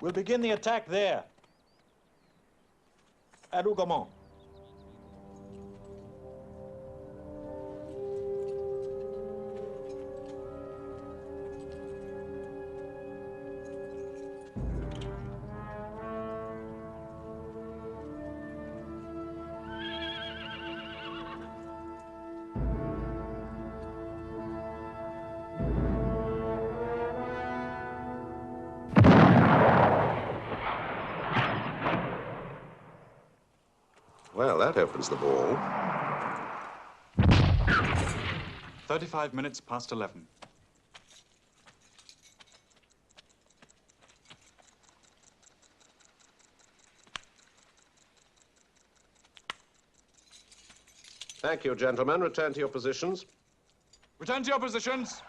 We'll begin the attack there, at Hougoumont. Well, that opens the ball. 35 minutes past 11. Thank you, gentlemen. Return to your positions. Return to your positions.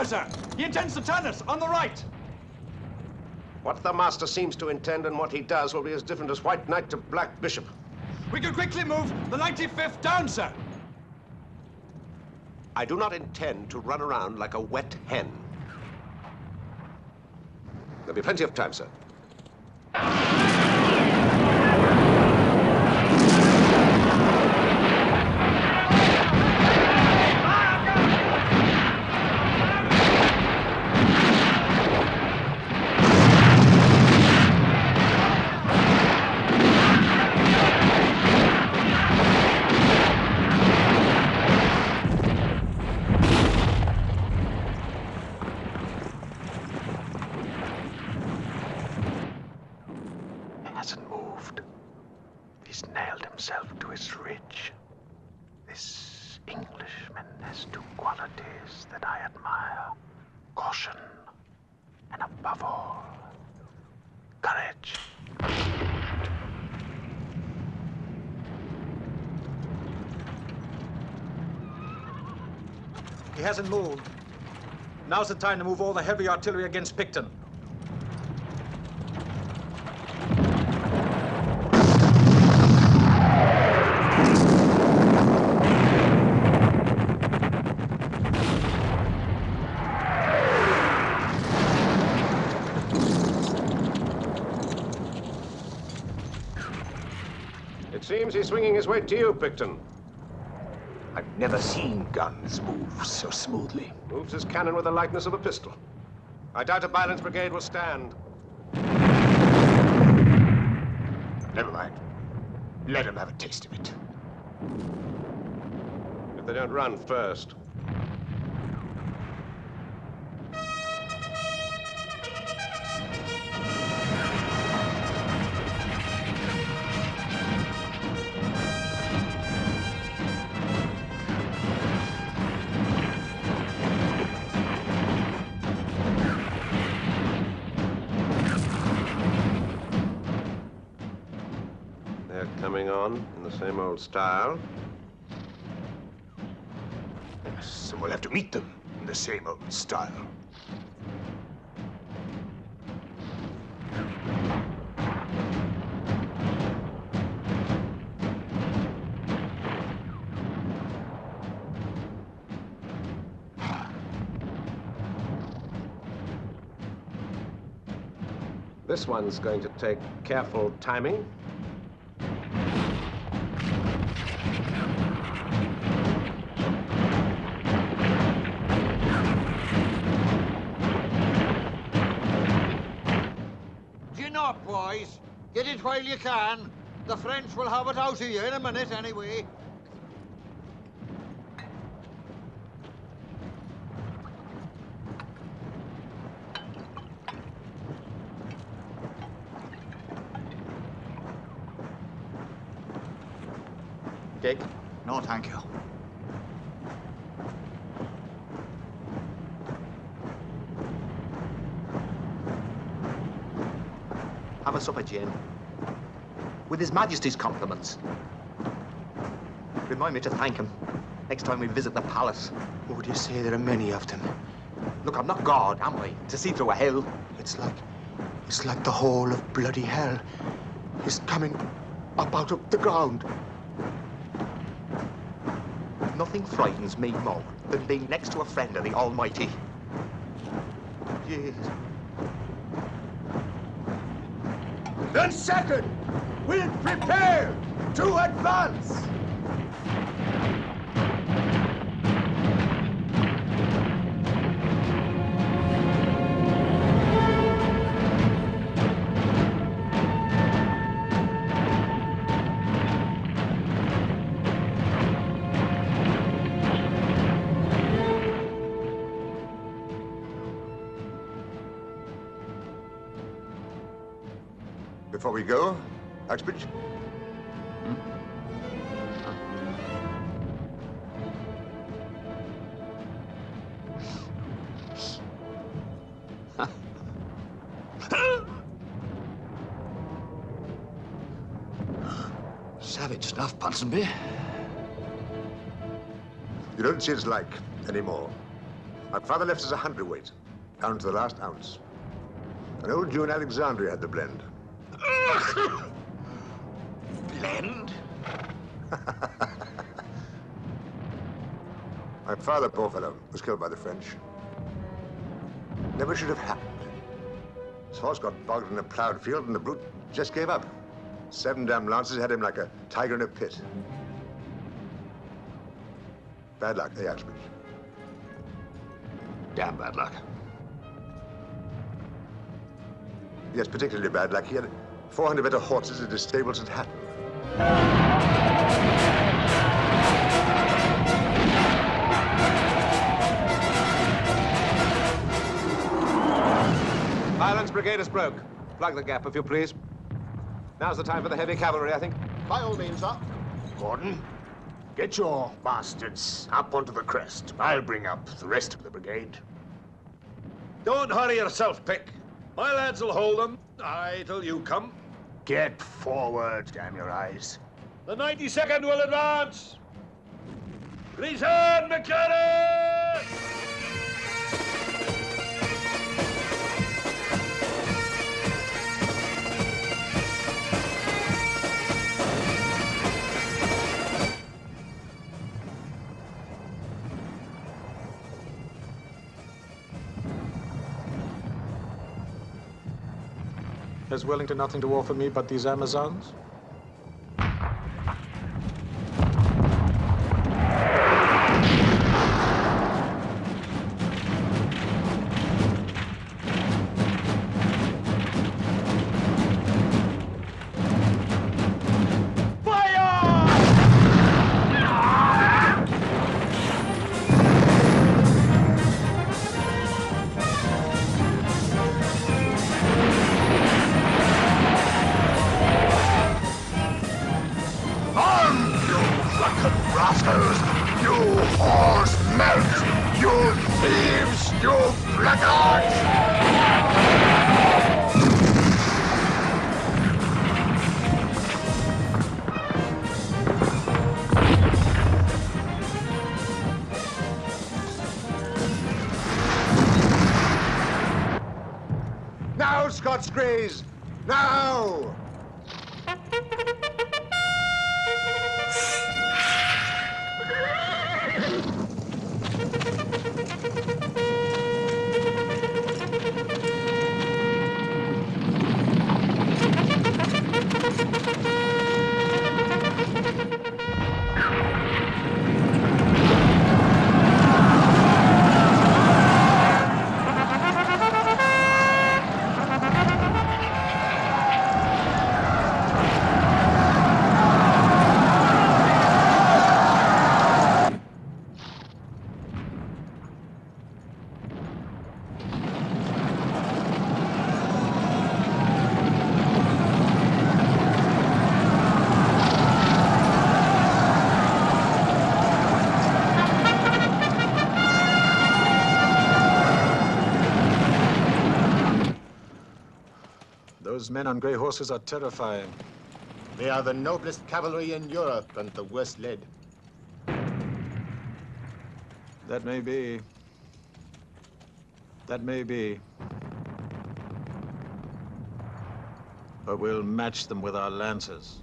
now, sir. He intends to turn us on the right. What the master seems to intend and what he does will be as different as White Knight to Black Bishop. We can quickly move the 95th down, sir. I do not intend to run around like a wet hen. There'll be plenty of time, sir. He hasn't moved. Now's the time to move all the heavy artillery against Picton. It seems he's swinging his way to you, Picton. I've never seen guns move so smoothly. Moves his cannon with the lightness of a pistol. I doubt a Byron's brigade will stand. Never mind. Let him have a taste of it. If they don't run first. Coming on in the same old style. So we'll have to meet them in the same old style. This one's going to take careful timing. Boys, get it while you can. The French will have it out of you in a minute anyway. Dick? No, thank you. Have a supper, Jane. With His Majesty's compliments. Remind me to thank him next time we visit the palace. Oh, do you say there are many of them? Look, I'm not God, am I? To see through a hell. It's like the whole of bloody hell is coming up out of the ground. Nothing frightens me more than being next to a friend of the Almighty. Yes. Then second, we'll prepare to advance. Before we go, Uxbridge? Savage stuff, Ponsonby. You don't see his like anymore. My father left us a hundredweight, down to the last ounce. An old Jew in Alexandria had the blend. Blend? My father, poor fellow, was killed by the French. Never should have happened. His horse got bogged in a plowed field and the brute just gave up. 7 damn lances had him like a tiger in a pit. Bad luck, eh, Ashbridge? Damn bad luck. Yes, particularly bad luck. He had 400 better horses at his stables at Hatton. Highlands Brigade is broke. Plug the gap, if you please. Now's the time for the heavy cavalry, I think. By all means, sir. Gordon, get your bastards up onto the crest. I'll bring up the rest of the brigade. Don't hurry yourself, Pick. My lads will hold them. Aye, till you come. Get forward, damn your eyes. The 92nd will advance. Return, mechanics! Has Wellington nothing to offer me but these Amazons? Now, Scots Greys! Now! Those men on grey horses are terrifying. They are the noblest cavalry in Europe and the worst led. That may be. That may be. But we'll match them with our lances.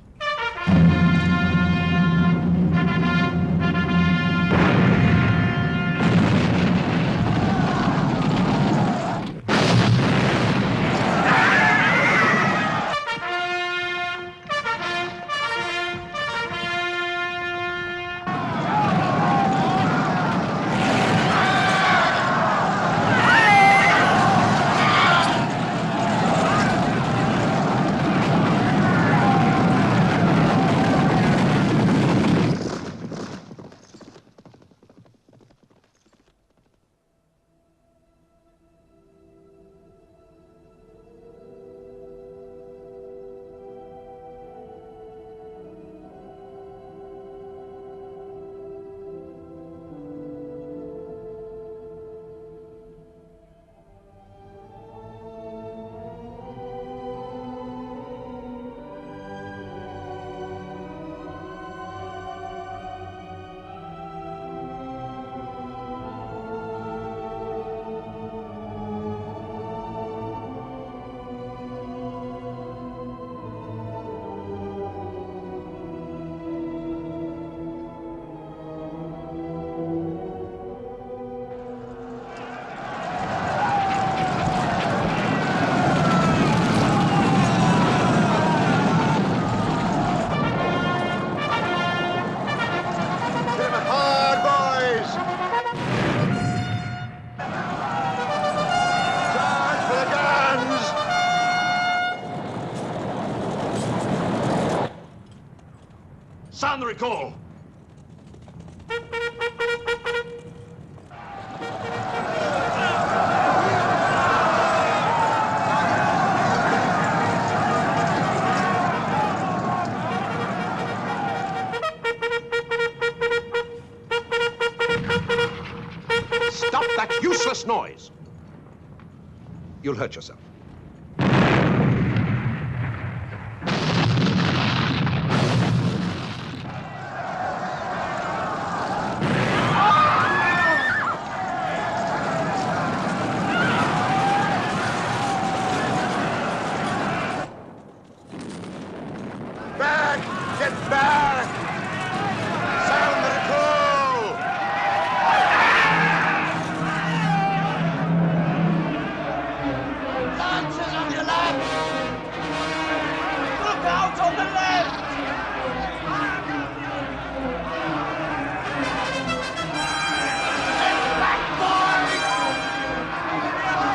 Sound the recall. Stop that useless noise. You'll hurt yourself. Back! Get back! Sound the recall! Lancers on your left! Look out on the left! Get back, boys! We'll fly!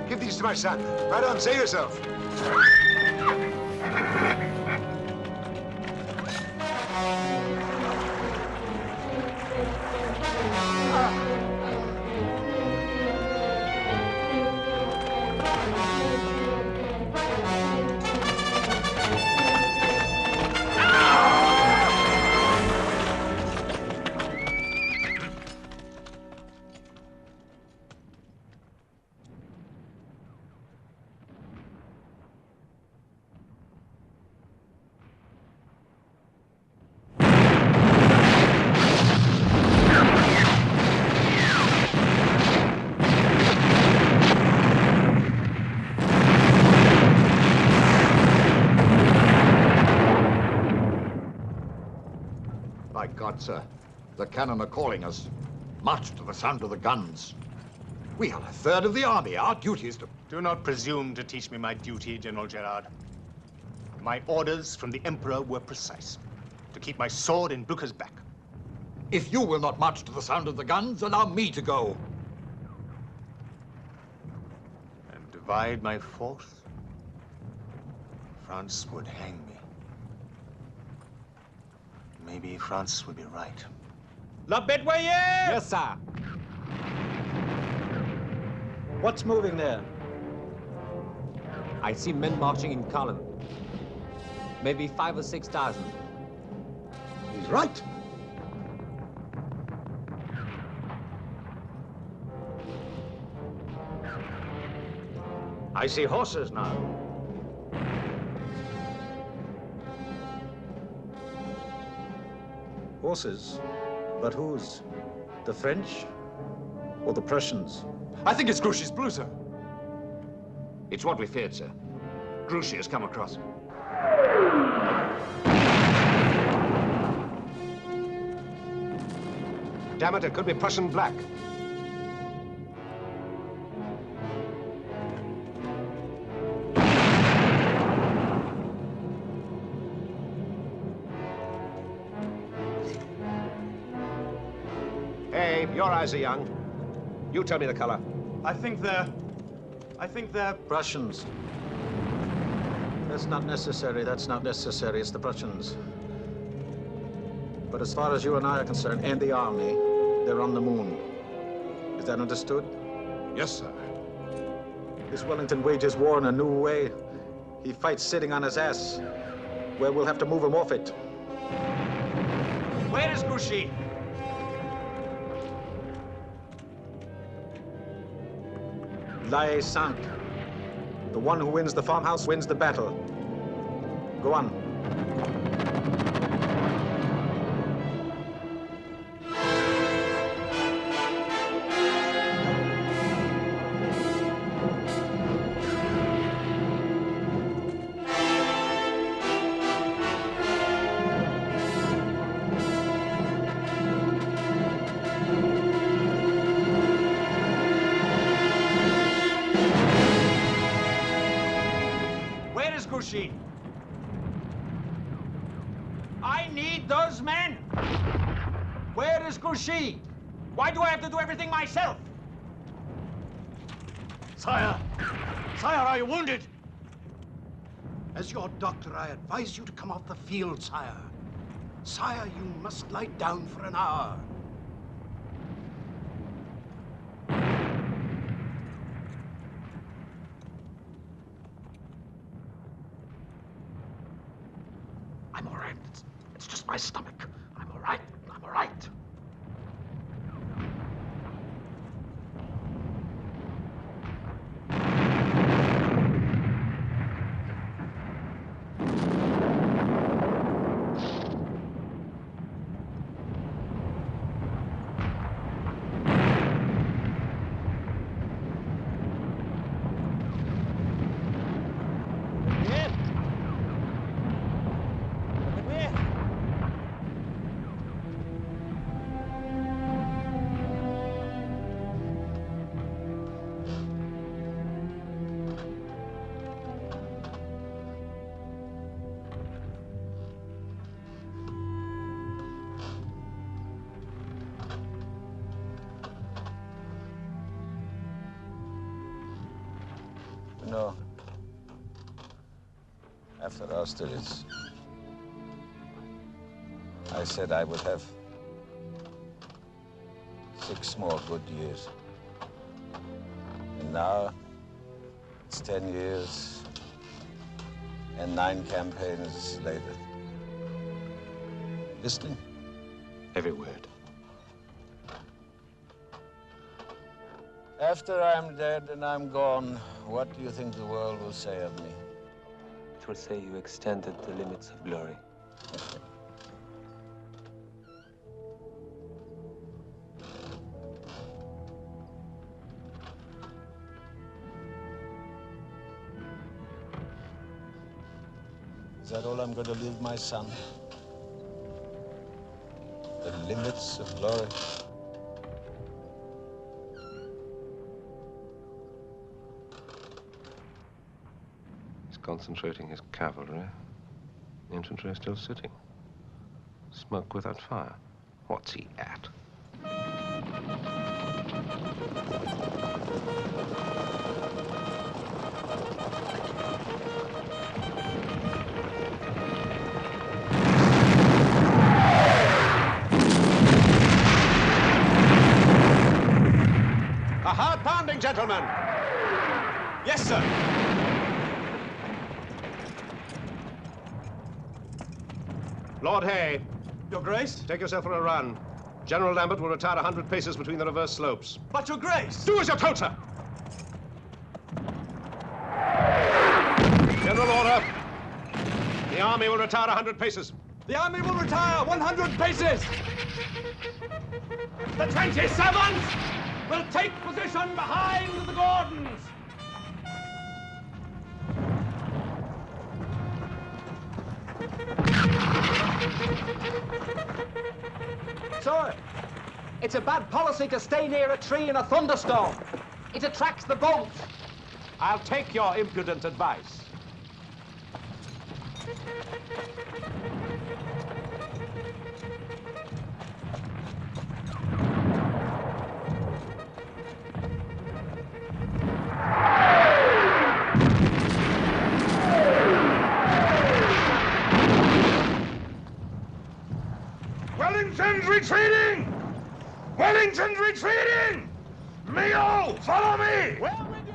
Give these to my son. Right on, save yourself. By God, sir, the cannon are calling us. March to the sound of the guns. We are a third of the army. Our duty is to... Do not presume to teach me my duty, General Gerard. My orders from the Emperor were precise. To keep my sword in Blucher's back. If you will not march to the sound of the guns, allow me to go. And divide my force? France would hang me. Maybe France would be right. La Bedouille! Yes, sir. What's moving there? I see men marching in column. Maybe 5,000 or 6,000. He's right. I see horses now. Horses? But whose? The French or the Prussians? I think it's Grouchy's Blucher. It's what we feared, sir. Grouchy has come across. Damn it, it could be Prussian black. Hey, your eyes are young. You tell me the color. I think they're Prussians. That's not necessary. That's not necessary. It's the Prussians. But as far as you and I are concerned, and the army, they're on the moon. Is that understood? Yes, sir. This Wellington wages war in a new way. He fights sitting on his ass. Well, we'll have to move him off it. Where is Grouchy? Lie Sank. The one who wins the farmhouse wins the battle. Go on. Grouchy? I need those men. Where is Grouchy? Why do I have to do everything myself? Sire! Sire, are you wounded? As your doctor, I advise you to come off the field, sire. Sire, you must lie down for an hour. I'm all right. It's just my stomach. I'm all right. I'm all right. No. After Austerlitz, I said I would have 6 more good years. And now, it's 10 years and 9 campaigns later. Listening? Every word. After I'm dead and I'm gone, what do you think the world will say of me? It will say you extended the limits of glory. Is that all I'm going to leave my son? The limits of glory? Concentrating his cavalry. The infantry are still sitting. Smoke without fire. What's he at? A hard pounding, gentlemen. Yes, sir. Lord Hay. Your Grace? Take yourself for a run. General Lambert will retire 100 paces between the reverse slopes. But, Your Grace! Do as you're told, sir! General order. The army will retire 100 paces. The army will retire 100 paces! The 27th will take position behind the Gordons. Sir, it's a bad policy to stay near a tree in a thunderstorm. It attracts the bolt. I'll take your impudent advice. Wellington's retreating! Wellington's retreating! Mayo, follow me! Well with you!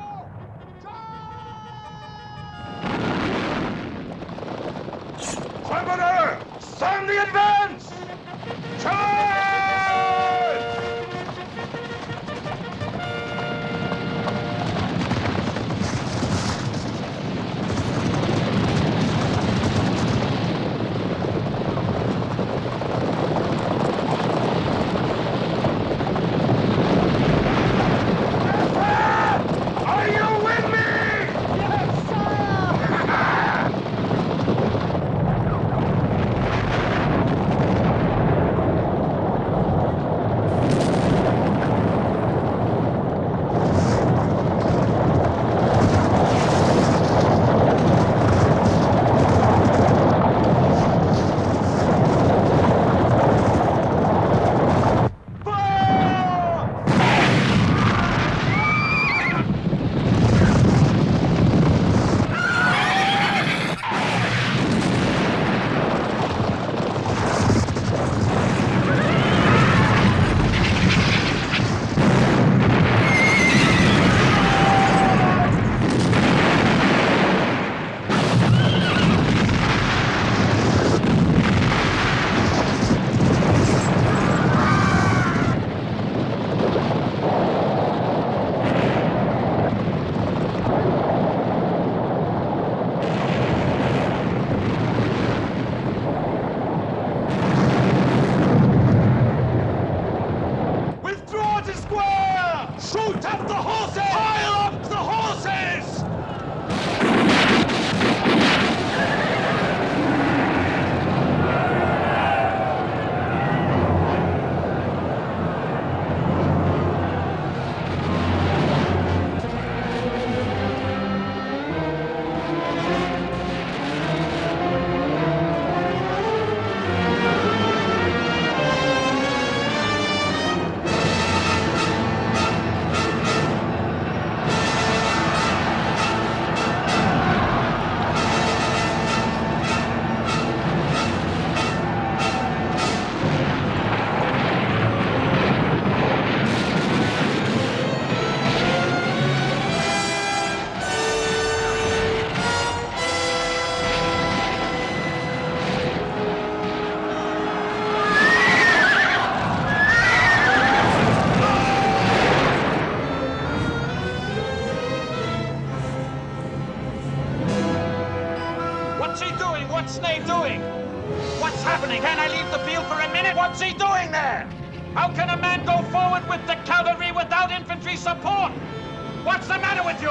Trumpeter, sound the advance! Charge! Are you with me? Yes, sire! doing? What's Ney doing? What's happening? Can I leave the field for a minute? What's he doing there? How can a man go forward with the cavalry without infantry support? What's the matter with you?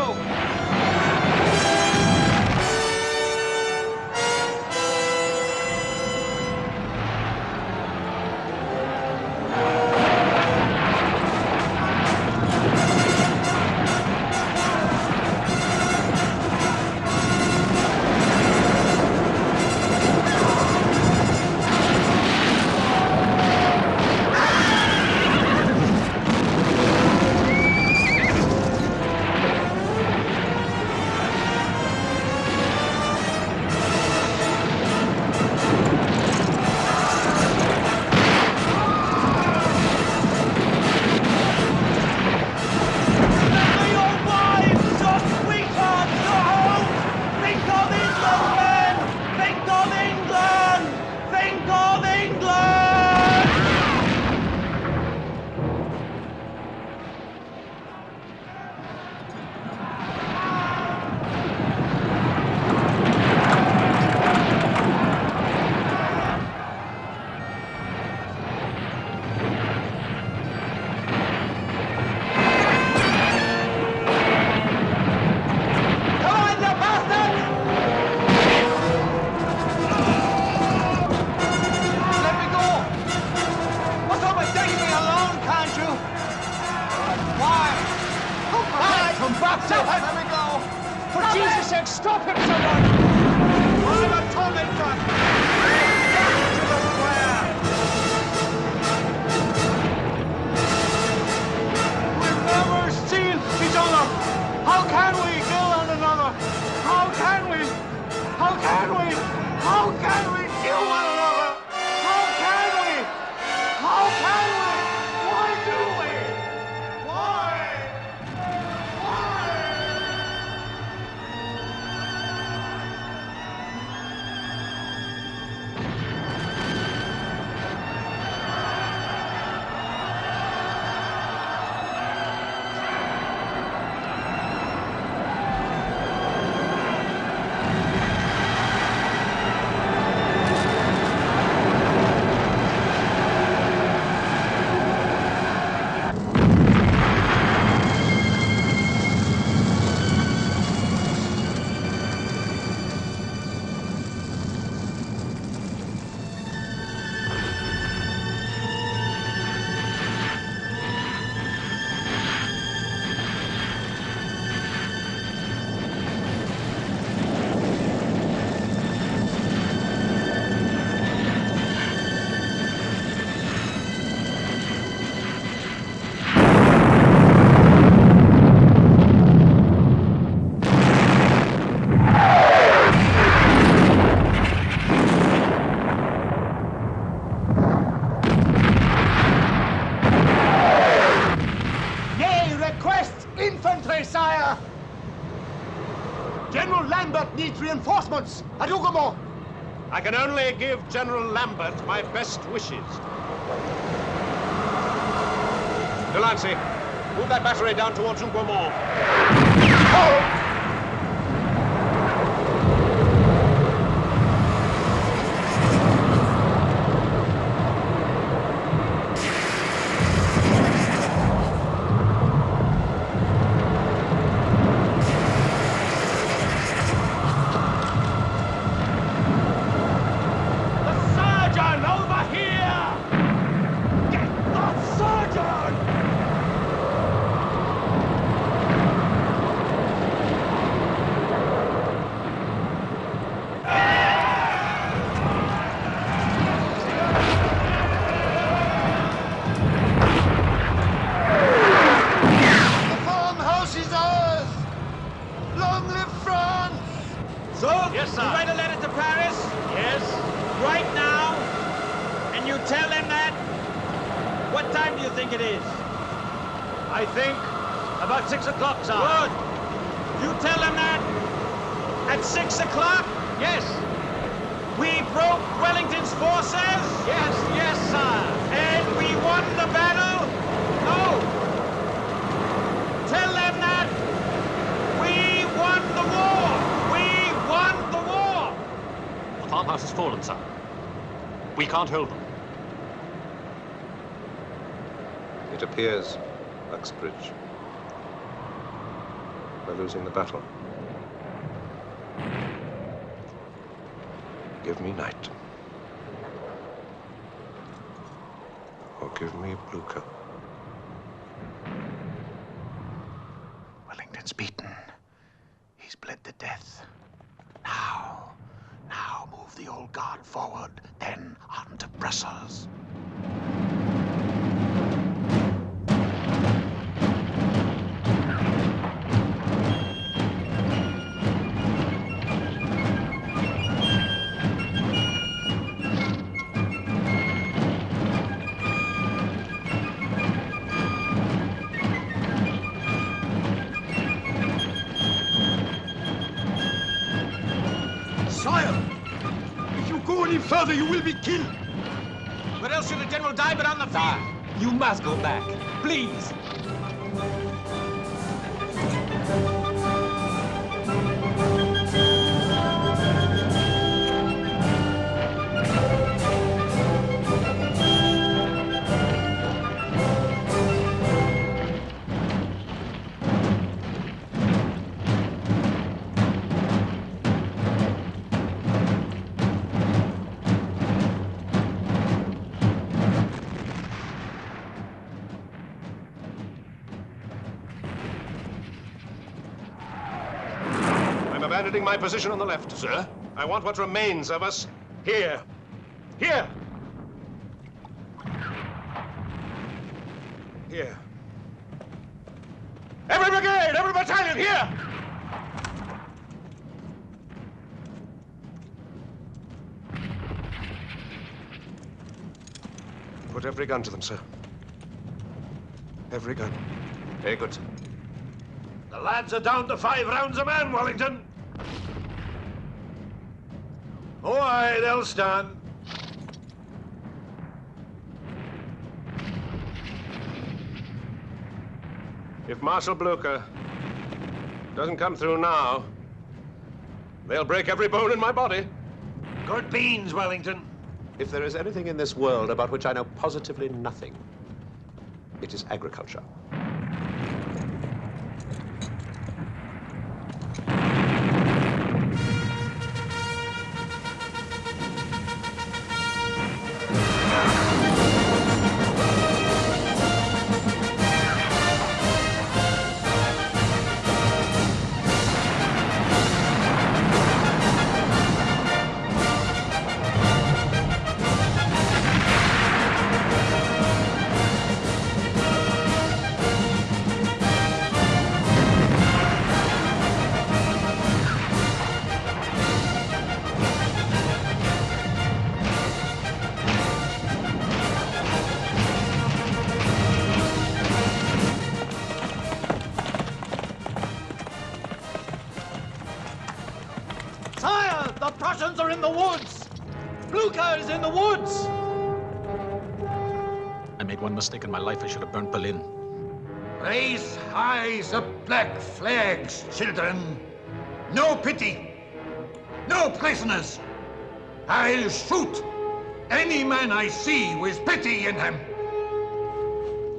General Lambert needs reinforcements at Hougoumont. I can only give General Lambert my best wishes. Delancey, move that battery down towards Hougoumont. I think about 6 o'clock, sir. Good. You tell them that at 6 o'clock? Yes. We broke Wellington's forces? Yes, yes, sir. And we won the battle? No. Tell them that we won the war. We won the war. farmhouse has fallen, sir. We can't hold them. It appears, Uxbridge, we're losing the battle. Give me night. Or give me Blucher. Wellington's beaten. He's bled to death. Now move the old guard forward, then on to Brussels. Further, you will be killed. Where else should the general die but on the field? You must go back, please. Abandoning my position on the left, sir. I want what remains of us here. Here! Here. Every brigade, every battalion, here! Put every gun to them, sir. Every gun. Very good, sir. The lads are down to 5 rounds a man, Wellington. Oh, aye, they'll stand. If Marshal Blucher doesn't come through now, they'll break every bone in my body. Good beans, Wellington. If there is anything in this world about which I know positively nothing, it is agriculture. Are in the woods! Blucher is in the woods! I made one mistake in my life. I should have burnt Berlin. Raise high the black flags, children. No pity. No prisoners. I'll shoot any man I see with pity in him.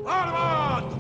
Forward!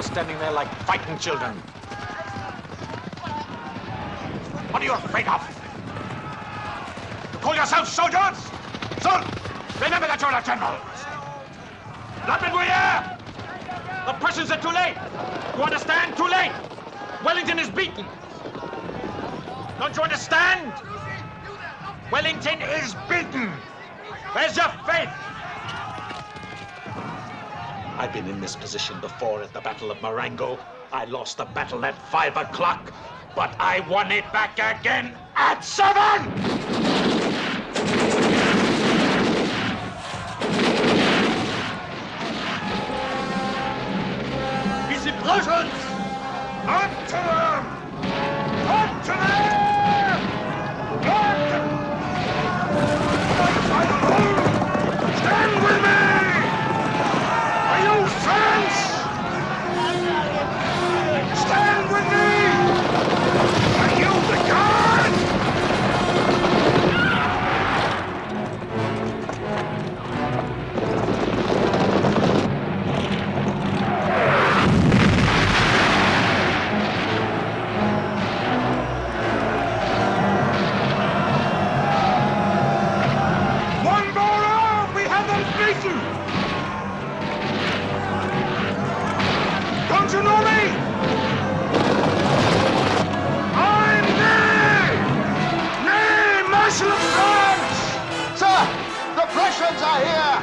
standing there like frightened children. What are you afraid of? You call yourselves soldiers? Son, remember that you're a general. Blucher! The Prussians are too late. You understand? Too late. Wellington is beaten. Don't you understand? Wellington is beaten. Where's your faith? I've been in this position before at the Battle of Marengo. I lost the battle at 5 o'clock, but I won it back again at 7! These Prussians! On to them! On to them! Stand with me! Are you friends? Stand with me! Are you the guard? One more round! We have them beaten! Don't you know me? I'm Ney! Ney, Marshal of France! Sir, the Prussians are here!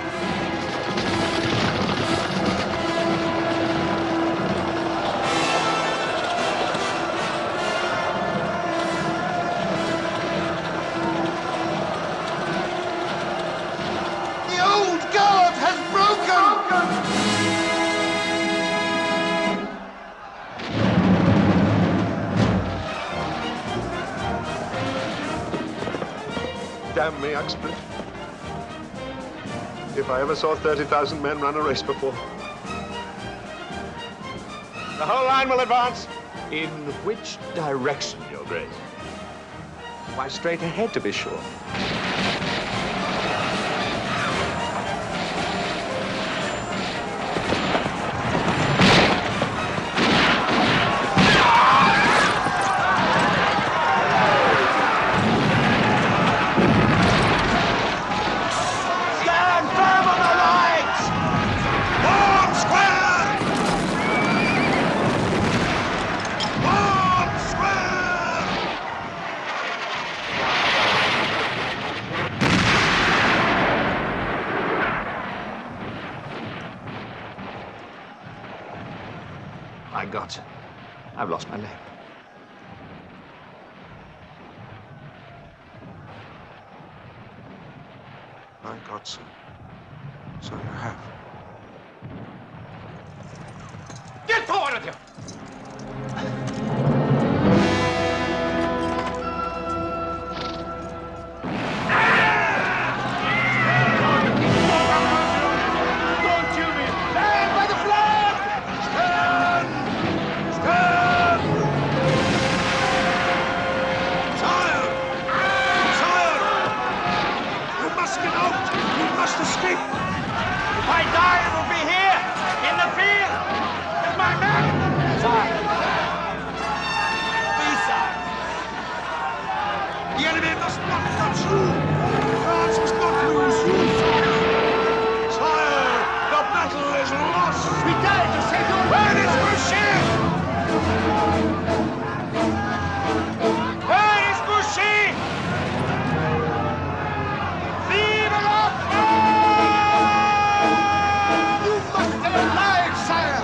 The old guard has broken! Damn me, Uxbridge. If I ever saw 30,000 men run a race before. The whole line will advance. In which direction, Your Grace? Why, straight ahead, to be sure. Stand firm on the right! Form square! Form square! My God, sir. I've lost my leg. My God, sir. So you have. Get forward with you! Don't kill me! Stand by the flag! Stand! Stand! Sire! Sire! You must get out! You must escape! If I die, it will be here, in the field, with my men. Sire! Please, sire! The enemy must not touch you! France must not lose you, sire! Sire, the battle is lost! We died to save your life! Where is Blucher? Where is Blucher? Vive la France! You must stay alive, sire!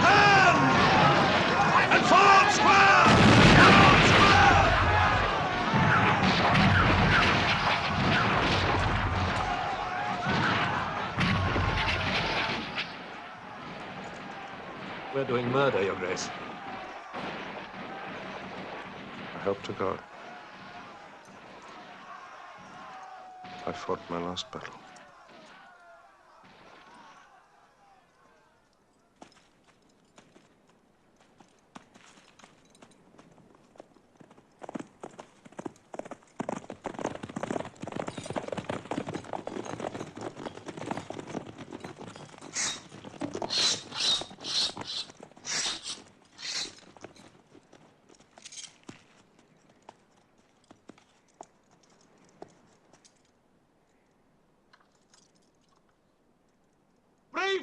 Hand! And form square! Form square! We're doing murder, Your Grace. I hope to God. I fought my last battle.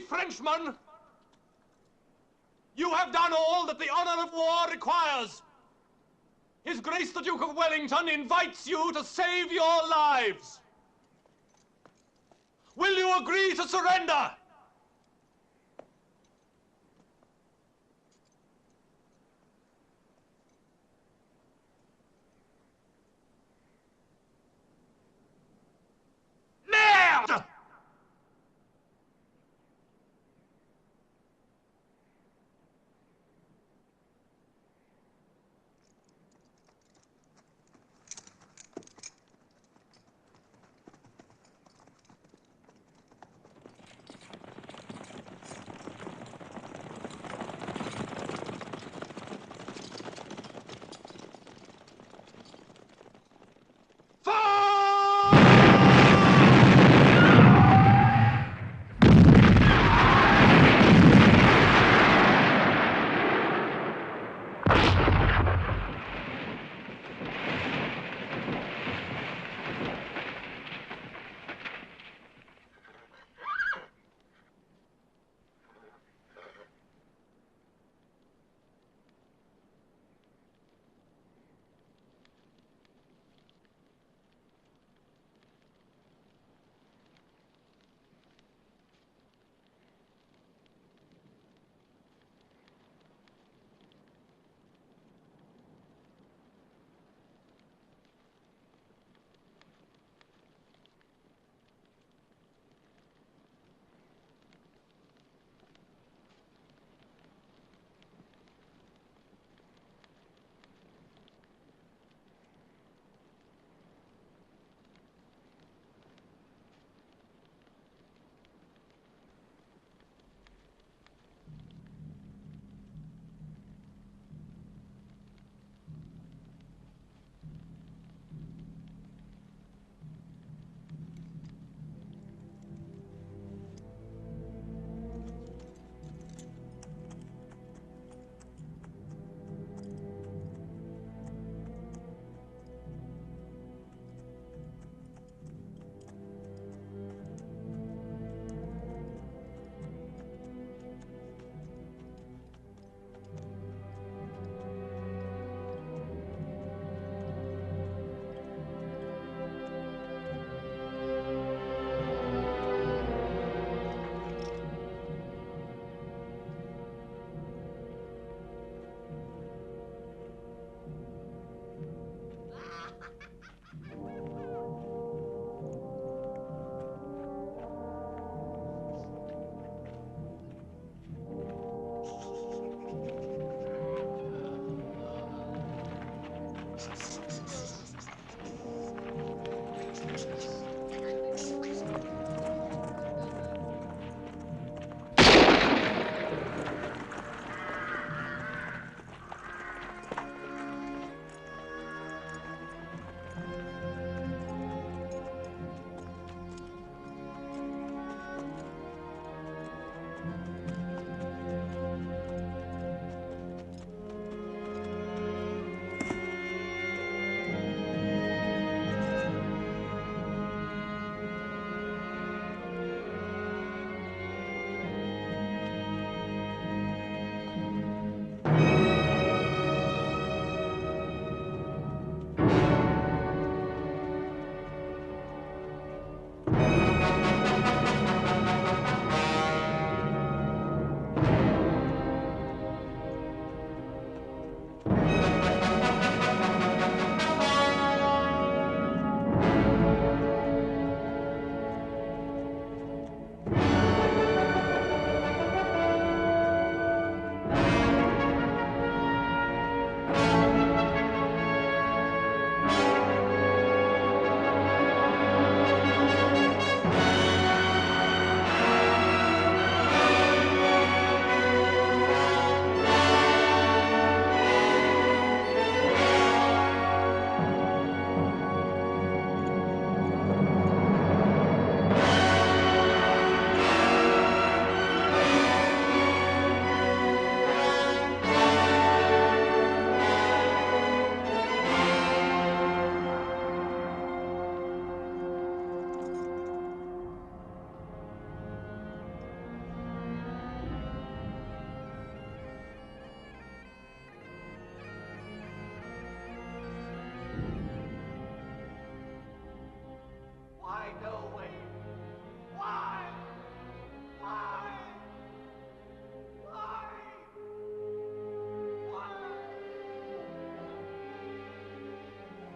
Frenchmen, you have done all that the honor of war requires. His Grace the Duke of Wellington invites you to save your lives. Will you agree to surrender? Merde!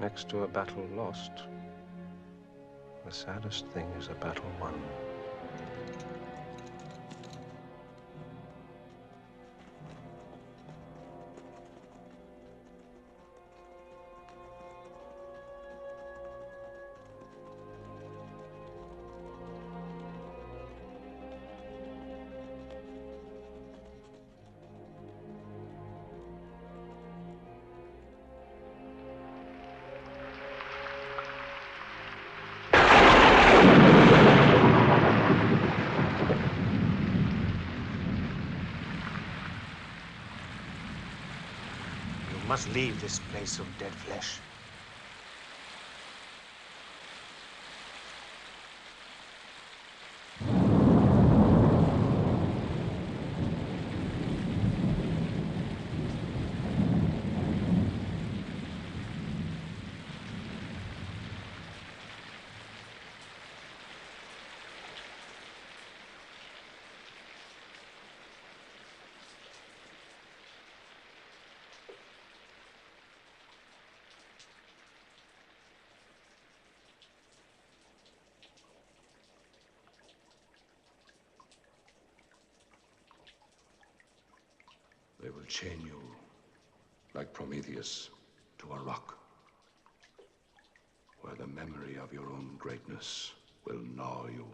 next to a battle lost, the saddest thing is a battle won. You must leave this place of dead flesh. They will chain you, like Prometheus, to a rock, where the memory of your own greatness will gnaw you.